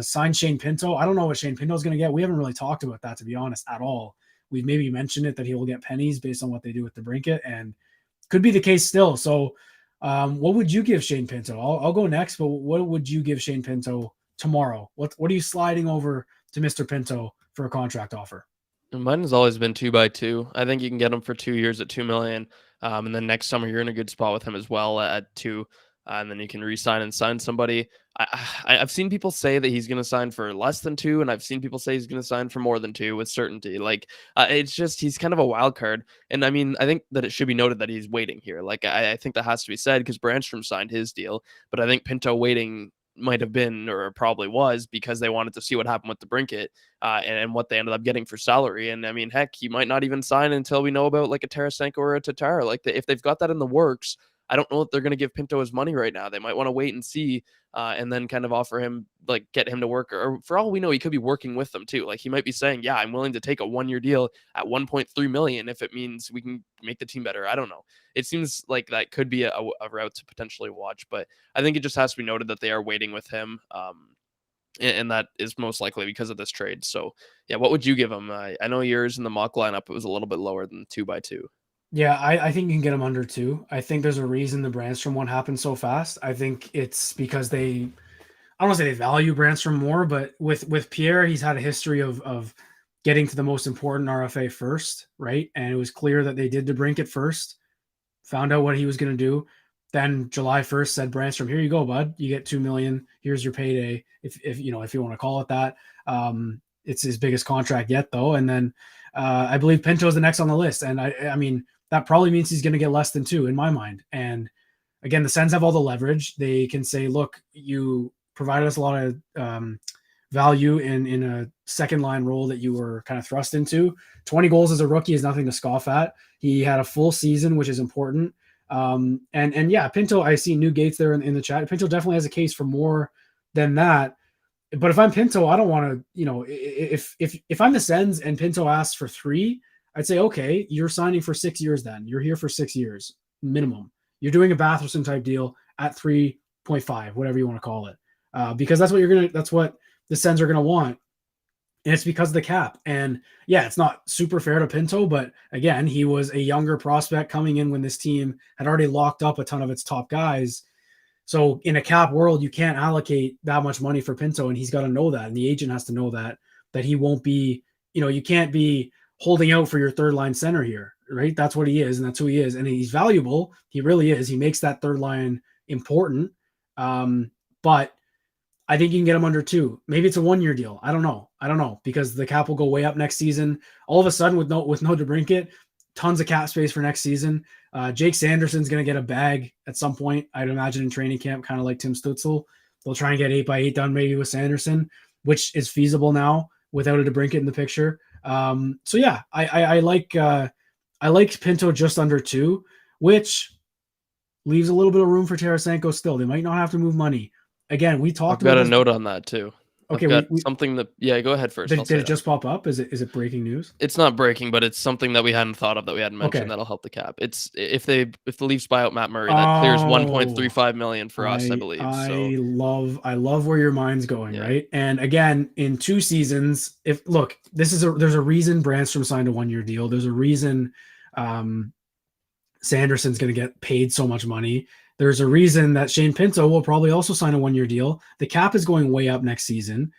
Sign Shane Pinto. I don't know what Shane Pinto is going to get. We haven't really talked about that, to be honest, at all. We've maybe mentioned it that he will get pennies based on what they do with DeBrincat, and could be the case still. So what would you give Shane Pinto? I'll go next, but what would you give Shane Pinto tomorrow? What are you sliding over to Mr. Pinto for a contract offer? Mine has always been 2x2. I think you can get him for 2 years at $2 million. And then next summer you're in a good spot with him as well at 2. And then you can re-sign and sign somebody. I've seen people say that he's going to sign for less than 2, and I've seen people say he's going to sign for more than 2 with certainty. Like it's just, he's kind of a wild card. And I mean, I think that it should be noted that he's waiting here. Like I think that has to be said, because Brandstrom signed his deal, but I think Pinto waiting might have been, or probably was, because they wanted to see what happened with DeBrincat and what they ended up getting for salary. And I mean, heck, he might not even sign until we know about like a Tarasenko or a Tatar. Like if they've got that in the works, I don't know if they're going to give Pinto his money right now. They might want to wait and see, and then kind of offer him, like, get him to work. Or for all we know, he could be working with them too. Like he might be saying, "Yeah, I'm willing to take a 1-year deal at 1.3 million if it means we can make the team better." I don't know. It seems like that could be a route to potentially watch, but I think it just has to be noted that they are waiting with him. And that is most likely because of this trade. So, yeah, what would you give him? I know yours in the mock lineup, it was a little bit lower than 2x2. Yeah, I think you can get him under 2. I think there's a reason the Brandstrom one happened so fast. I think it's because I don't want to say they value Brandstrom more, but with Pierre, he's had a history of getting to the most important RFA first, right? And it was clear that they did DeBrincat first, found out what he was going to do. Then July 1st said, Brandstrom, here you go, bud. You get 2 million. Here's your payday. If you want to call it that. It's his biggest contract yet, though. And then I believe Pinto is the next on the list. And I mean, that probably means he's going to get less than 2 in my mind. And again, the Sens have all the leverage. They can say, look, you provided us a lot of value in a second line role that you were kind of thrust into. 20 goals as a rookie is nothing to scoff at. He had a full season, which is important. And yeah, Pinto, I see New Gates there in the chat. Pinto definitely has a case for more than that. But if I'm Pinto, I don't want to, if I'm the Sens and Pinto asks for 3, I'd say, okay, you're signing for 6 years then. You're here for 6 years minimum. You're doing a Batherson type deal at 3.5, whatever you want to call it. Because that's what the Sens are going to want. And it's because of the cap. And yeah, it's not super fair to Pinto, but again, he was a younger prospect coming in when this team had already locked up a ton of its top guys. So in a cap world, you can't allocate that much money for Pinto, and he's got to know that. And the agent has to know that he won't be, you can't be holding out for your third line center here, right? That's what he is, and that's who he is. And he's valuable. He really is. He makes that third line important. But I think you can get him under 2. Maybe it's a 1-year deal. I don't know because the cap will go way up next season. All of a sudden with no DeBrincat, tons of cap space for next season. Jake Sanderson's going to get a bag at some point, I'd imagine, in training camp, kind of like Tim Stützle. They'll try and get 8x8 done maybe with Sanderson, which is feasible now without a DeBrincat in the picture. So yeah, I like Pinto just under 2, which leaves a little bit of room for Tarasenko still. They might not have to move money. Again, we talked about I've got a note on that too. Okay, I've got something that, yeah, go ahead first. Did it just pop up? Is it breaking news? It's not breaking, but it's something that we hadn't thought of, that we hadn't mentioned, Okay. that'll help the cap. It's if the Leafs buy out Matt Murray, that clears 1.35 million for us, I believe. I love where your mind's going, yeah. Right? And again, in 2 seasons, there's a reason Brandstrom signed a 1-year deal. There's a reason Sanderson's going to get paid so much money. There's a reason that Shane Pinto will probably also sign a 1-year deal. The cap is going way up next season.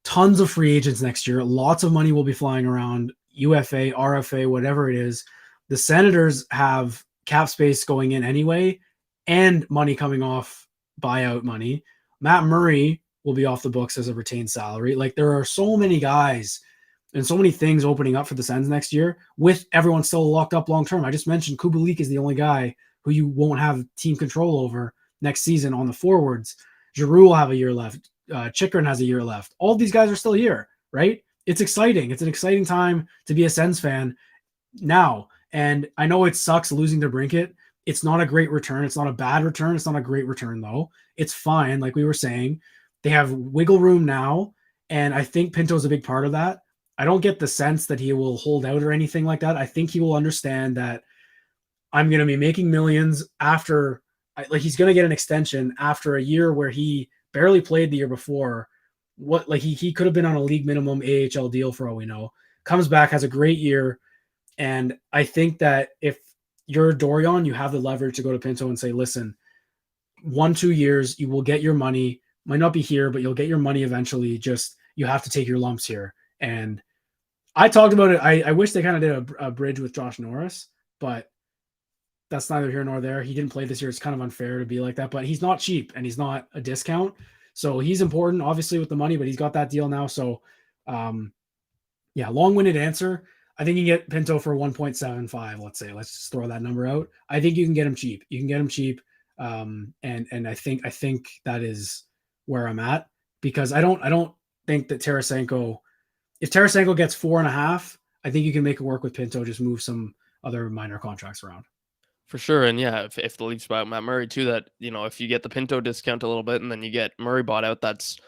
Tons of free agents next year. Lots of money will be flying around, UFA, RFA, whatever it is. The Senators have cap space going in anyway and money coming off buyout money. Matt Murray will be off the books as a retained salary. Like, there are so many guys and so many things opening up for the Sens next year with everyone still locked up long-term. I just mentioned Kubalik is the only guy who you won't have team control over next season on the forwards. Giroux will have a year left. Chikrin has a year left. All these guys are still here, right? It's exciting. It's an exciting time to be a Sens fan now. And I know it sucks losing to DeBrincat. It's not a great return. It's not a bad return. It's not a great return, though. It's fine. Like we were saying, they have wiggle room now. And I think Pinto's a big part of that. I don't get the sense that he will hold out or anything like that. I think he will understand that I'm going to be making millions after, like, he's going to get an extension after a year where he barely played the year before. He could have been on a league minimum AHL deal for all we know. Comes back, has a great year. And I think that if you're Dorion, you have the leverage to go to Pinto and say, listen, 1-2 years, you will get your money. Might not be here, but you'll get your money eventually. Just, you have to take your lumps here. And I talked about it. I wish they kind of did a bridge with Josh Norris, but that's neither here nor there. He didn't play this year. It's kind of unfair to be like that, but he's not cheap and he's not a discount. So he's important, obviously, with the money, but he's got that deal now. So, yeah, long-winded answer. I think you can get Pinto for 1.75, let's say. Let's just throw that number out. I think you can get him cheap. You can get him cheap. And I think that is where I'm at, because I don't think that Tarasenko, if Tarasenko gets 4.5, I think you can make it work with Pinto. Just move some other minor contracts around. For sure, and yeah, if the Leafs buy out Matt Murray too, that if you get the Pinto discount a little bit, and then you get Murray bought out, that's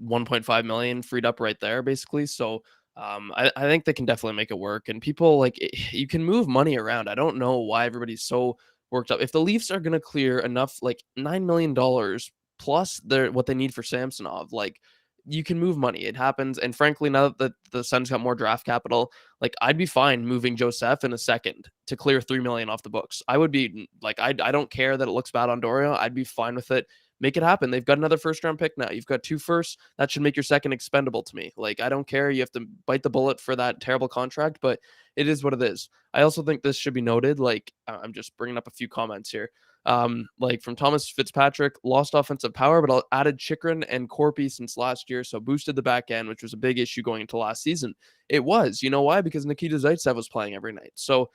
1.5 million freed up right there, basically. So I think they can definitely make it work. And people you can move money around. I don't know why everybody's so worked up. If the Leafs are gonna clear enough, like $9 million plus their what they need for Samsonov, like you can move money. It happens. And frankly, now that the Suns got more draft capital, like I'd be fine moving Joseph in a second to clear 3 million off the books. I would be like, I don't care that it looks bad on Doria. I'd be fine with it. Make it happen. They've got another first round pick now. You've got 2 firsts. That should make your second expendable to me. Like, I don't care. You have to bite the bullet for that terrible contract, but it is what it is. I also think this should be noted. Like, I'm just bringing up a few comments here. Like from Thomas Fitzpatrick, lost offensive power, but added Chikrin and Corpy since last year, so boosted the back end, which was a big issue going into last season. It was, you know why? Because Nikita Zaitsev was playing every night. So,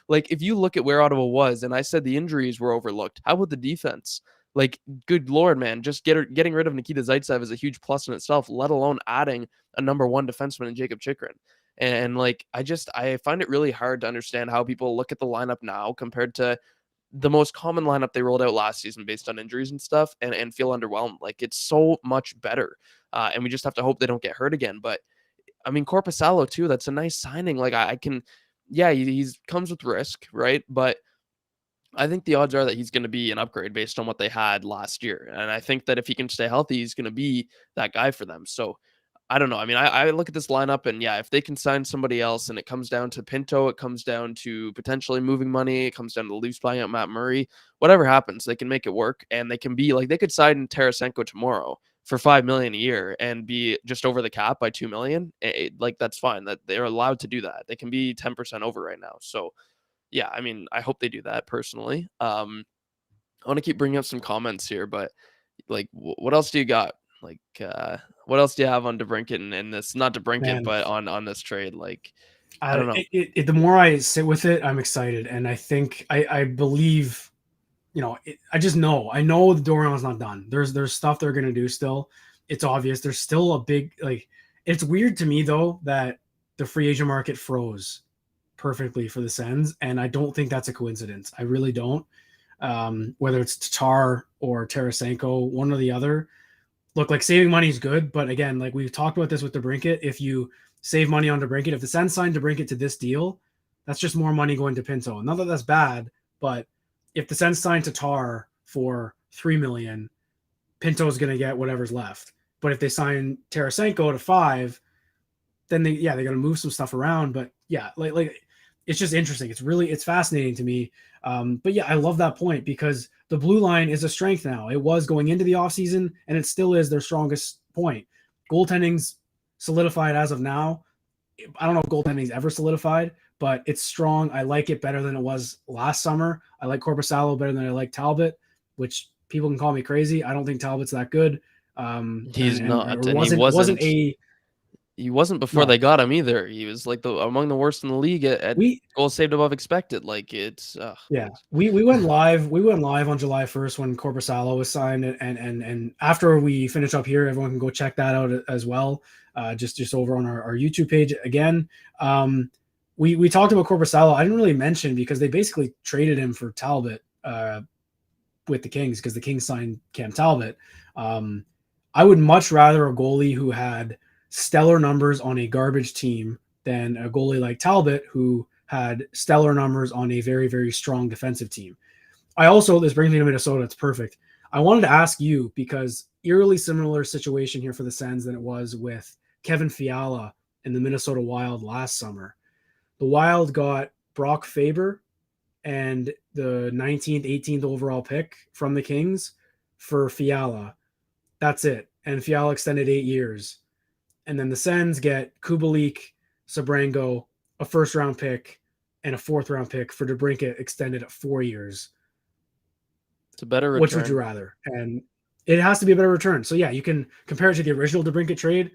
like, if you look at where Ottawa was, and I said the injuries were overlooked, how about the defense? Like, good Lord, man, just getting rid of Nikita Zaitsev is a huge plus in itself, let alone adding a number one defenseman in Jacob Chikrin. And like, I find it really hard to understand how people look at the lineup now compared to the most common lineup they rolled out last season based on injuries and stuff, and feel underwhelmed. Like, it's so much better. And we just have to hope they don't get hurt again. But I mean, Corpusalo too, that's a nice signing. Like, I can, yeah, he's comes with risk, right? But I think the odds are that he's going to be an upgrade based on what they had last year. And I think that if he can stay healthy, he's going to be that guy for them. So I don't know. I mean, I look at this lineup, and yeah, if they can sign somebody else and it comes down to Pinto, it comes down to potentially moving money, it comes down to the Leafs buying out Matt Murray, whatever happens, they can make it work. And they can be like, they could sign Tarasenko tomorrow for 5 million a year and be just over the cap by 2 million. Like, that's fine. That they're allowed to do that. They can be 10% over right now. So yeah, I mean, I hope they do that personally. I want to keep bringing up some comments here, but like, what else do you got? Like, what else do you have on DeBrincat and this? Not DeBrincat, Man, but on this trade. Like, I don't know. the more I sit with it, I'm excited, and I think I believe, I just know, I know the Dorian's not done. There's stuff they're gonna do still. It's obvious. There's still a big, like. It's weird to me though that the free agent market froze perfectly for the Sens, and I don't think that's a coincidence. I really don't. Whether it's Tatar or Tarasenko, one or the other. Look, like, saving money is good, but again, like we've talked about this with DeBrincat, if you save money on DeBrincat, if the Sens signed DeBrincat to this deal, that's just more money going to Pinto. Not that that's bad, but if the Sens signed Tatar for 3 million, Pinto is going to get whatever's left. But if they sign Tarasenko to 5, then they got to move some stuff around. But yeah, like it's just interesting. It's fascinating to me. But yeah, I love that point, because the blue line is a strength now. It was going into the offseason, and it still is their strongest point. Goaltending's solidified as of now. I don't know if goaltending's ever solidified, but it's strong. I like it better than it was last summer. I like Korpisalo better than I like Talbot, which people can call me crazy. I don't think Talbot's that good. He's not, Or and he wasn't wasn't. a He wasn't before no. they got him either. He was like among the worst in the league at We goals saved above expected. Like, it's Yeah, we went live. We went live on July 1st when Korpisalo was signed, and after we finish up here, everyone can go check that out as well. Just over on our YouTube page again. We talked about Korpisalo. I didn't really mention because they basically traded him for Talbot with the Kings, because the Kings signed Cam Talbot. I would much rather a goalie who had stellar numbers on a garbage team than a goalie like Talbot who had stellar numbers on a very, very strong defensive team. This brings me to Minnesota. It's perfect. I wanted to ask you, because eerily similar situation here for the Sens than it was with Kevin Fiala in the Minnesota Wild last summer. The Wild got Brock Faber and the 19th, 18th overall pick from the Kings for Fiala. That's it. And Fiala extended 8 years. And then the Sens get Kubalik, Sabrango, a first-round pick, and a fourth-round pick for DeBrincat extended at 4 years. it's a better return. Which would you rather? And it has to be a better return. So yeah, you can compare it to the original DeBrincat trade.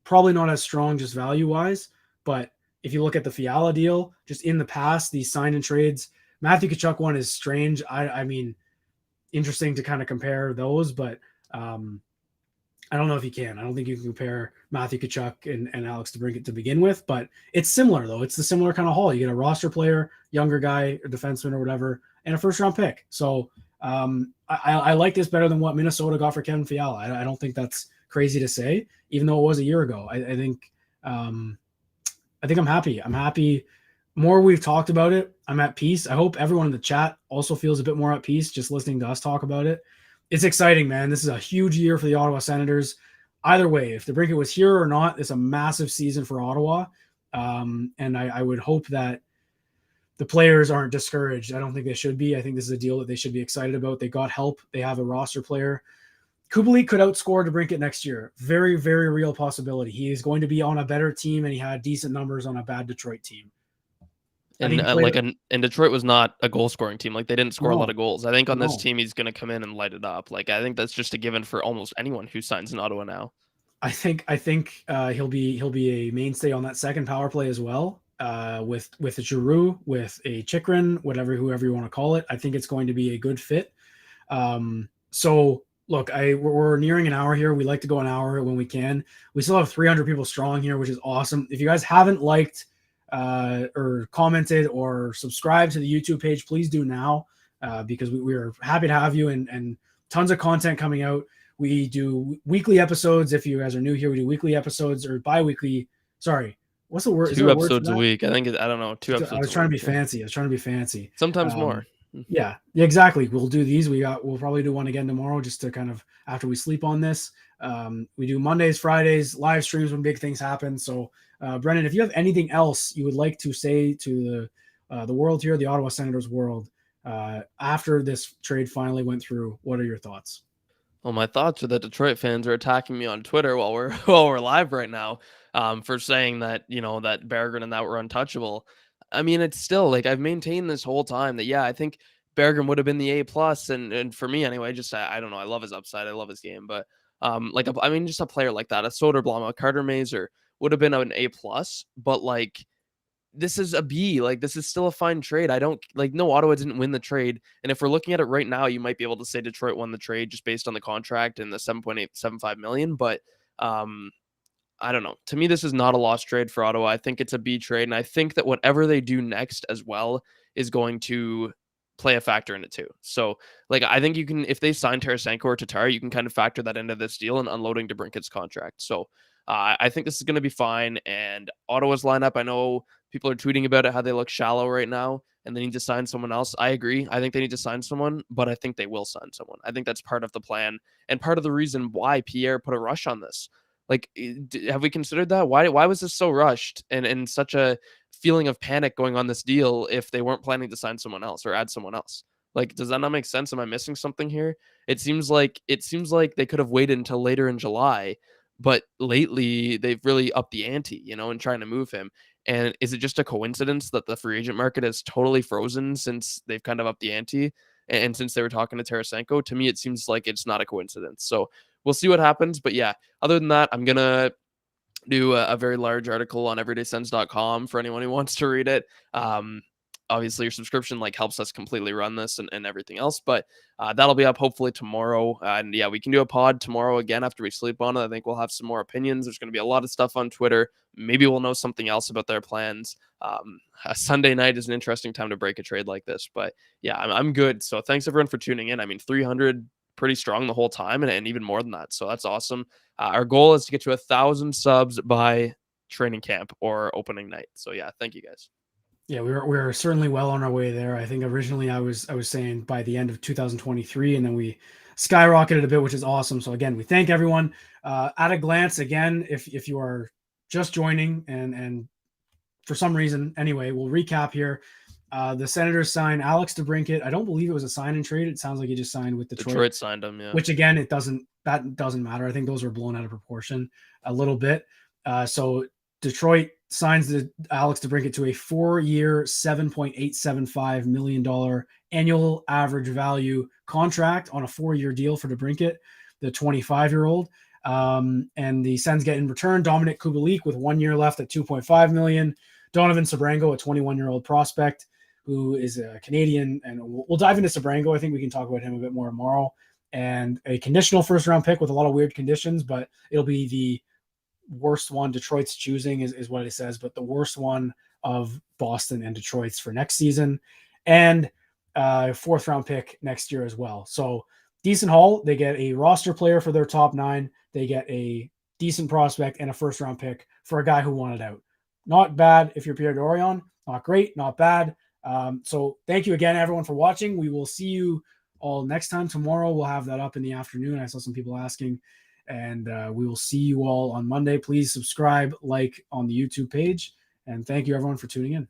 Probably not as strong just value-wise, but if you look at the Fiala deal, just in the past, these sign and trades, Matthew Tkachuk one is strange. I mean, interesting to kind of compare those, but I don't know if you can. I don't think you can compare Matthew Tkachuk and Alex DeBrincat to begin with, but it's similar though. It's the similar kind of haul. You get a roster player, younger guy, or defenseman or whatever, and a first round pick. So I like this better than what Minnesota got for Kevin Fiala. I don't think that's crazy to say, even though it was a year ago. I think I'm happy. I'm happy. More we've talked about it, I'm at peace. I hope everyone in the chat also feels a bit more at peace just listening to us talk about it. It's exciting, man. This is a huge year for the Ottawa Senators. Either way, if DeBrincat was here or not, it's a massive season for Ottawa. And I would hope that the players aren't discouraged. I don't think they should be. I think this is a deal that they should be excited about. They got help. They have a roster player. Kubalik could outscore DeBrincat next year. Very, very real possibility. He is going to be on a better team, and he had decent numbers on a bad Detroit team. And and Detroit was not a goal scoring team. Like they didn't score a lot of goals. I think on this team he's going to come in and light it up. Like I think that's just a given for almost anyone who signs in Ottawa now. I think he'll be a mainstay on that second power play as well. With a Giroux, with a Chikrin, whoever you want to call it. I think it's going to be a good fit. So look, we're nearing an hour here. We like to go an hour when we can. We still have 300 people strong here, which is awesome. If you guys haven't liked or commented or subscribed to the YouTube page, please do now because we are happy to have you and tons of content coming out. We do weekly episodes. If you guys are new here, we do weekly episodes or bi-weekly. Sorry, what's the word? 2 episodes a week. I think I don't know. 2 episodes. I was trying to be fancy. Sometimes more. Yeah, exactly. We'll do these. We'll probably do one again tomorrow just to kind of after we sleep on this. We do Mondays, Fridays, live streams when big things happen. So, Brennan, if you have anything else you would like to say to the world here, the Ottawa Senators world, after this trade finally went through, what are your thoughts? Well, my thoughts are that Detroit fans are attacking me on Twitter while we're live right now, for saying that that Berggren and that were untouchable. I mean, it's still like I've maintained this whole time that I think Berggren would have been the A+, and for me anyway, just I don't know, I love his upside, I love his game, but just a player like that, a Soderblom, a Carter Mazer would have been an A+, but like this is a B. Like this is still a fine trade. I don't no, Ottawa didn't win the trade. And if we're looking at it right now, you might be able to say Detroit won the trade just based on the contract and the 7.875 million. But I don't know. To me, this is not a lost trade for Ottawa. I think it's a B trade. And I think that whatever they do next as well is going to play a factor in it too. So like I think you can, if they sign Tarasenko or Tatar, you can kind of factor that into this deal and unloading DeBrincat's contract. So I think this is going to be fine. And Ottawa's lineup, I know people are tweeting about it, how they look shallow right now and they need to sign someone else. I agree. I think they need to sign someone, but I think they will sign someone. I think that's part of the plan and part of the reason why Pierre put a rush on this. Like, have we considered that? Why was this so rushed and such a feeling of panic going on this deal if they weren't planning to sign someone else or add someone else? Like, does that not make sense? Am I missing something here? It seems like they could have waited until later in July, but lately they've really upped the ante, in trying to move him. And is it just a coincidence that the free agent market is totally frozen since they've kind of upped the ante? And since they were talking to Tarasenko, to me, it seems like it's not a coincidence. So we'll see what happens. But yeah, other than that, I'm going to do a very large article on everydaysens.com for anyone who wants to read it. Obviously your subscription helps us completely run this and everything else, but that'll be up hopefully tomorrow. And yeah, we can do a pod tomorrow again after we sleep on it. I think we'll have some more opinions. There's going to be a lot of stuff on Twitter. Maybe we'll know something else about their plans. A Sunday night is an interesting time to break a trade like this, but yeah, I'm good. So thanks everyone for tuning in. I mean, 300 pretty strong the whole time and even more than that. So that's awesome. Our goal is to get to 1,000 subs by training camp or opening night. So yeah, thank you guys. Yeah, we're certainly well on our way there. I think originally I was saying by the end of 2023, and then we skyrocketed a bit, which is awesome. So again, we thank everyone. At a glance, again, if you are just joining and for some reason, anyway, we'll recap here. The Senators signed Alex DeBrincat. I don't believe it was a sign and trade. It sounds like he just signed with Detroit. Detroit signed him, yeah. Which again, that doesn't matter. I think those were blown out of proportion a little bit. So Detroit signs Alex DeBrincat to a 4-year, $7.875 million annual average value contract on a 4-year deal for DeBrincat, the 25-year-old. And the Sens get in return Dominic Kubalik with 1 year left at $2.5 million. Donovan Sebrango, a 21-year-old prospect who is a Canadian, and we'll dive into Sebrango. I think we can talk about him a bit more tomorrow. and a conditional first round pick with a lot of weird conditions, but it'll be the worst one Detroit's choosing is what it says, but the worst one of Boston and Detroit's for next season, and fourth round pick next year as well. So decent haul. They get a roster player for their top 9. They get a decent prospect and a first round pick for a guy who wanted out. Not bad if you're Pierre Dorion. Not great, not bad. So thank you again, everyone, for watching. We will see you all next time. Tomorrow we'll have that up in the afternoon. I saw some people asking, and we will see you all on Monday. Please subscribe, like on the YouTube page, and thank you, everyone, for tuning in.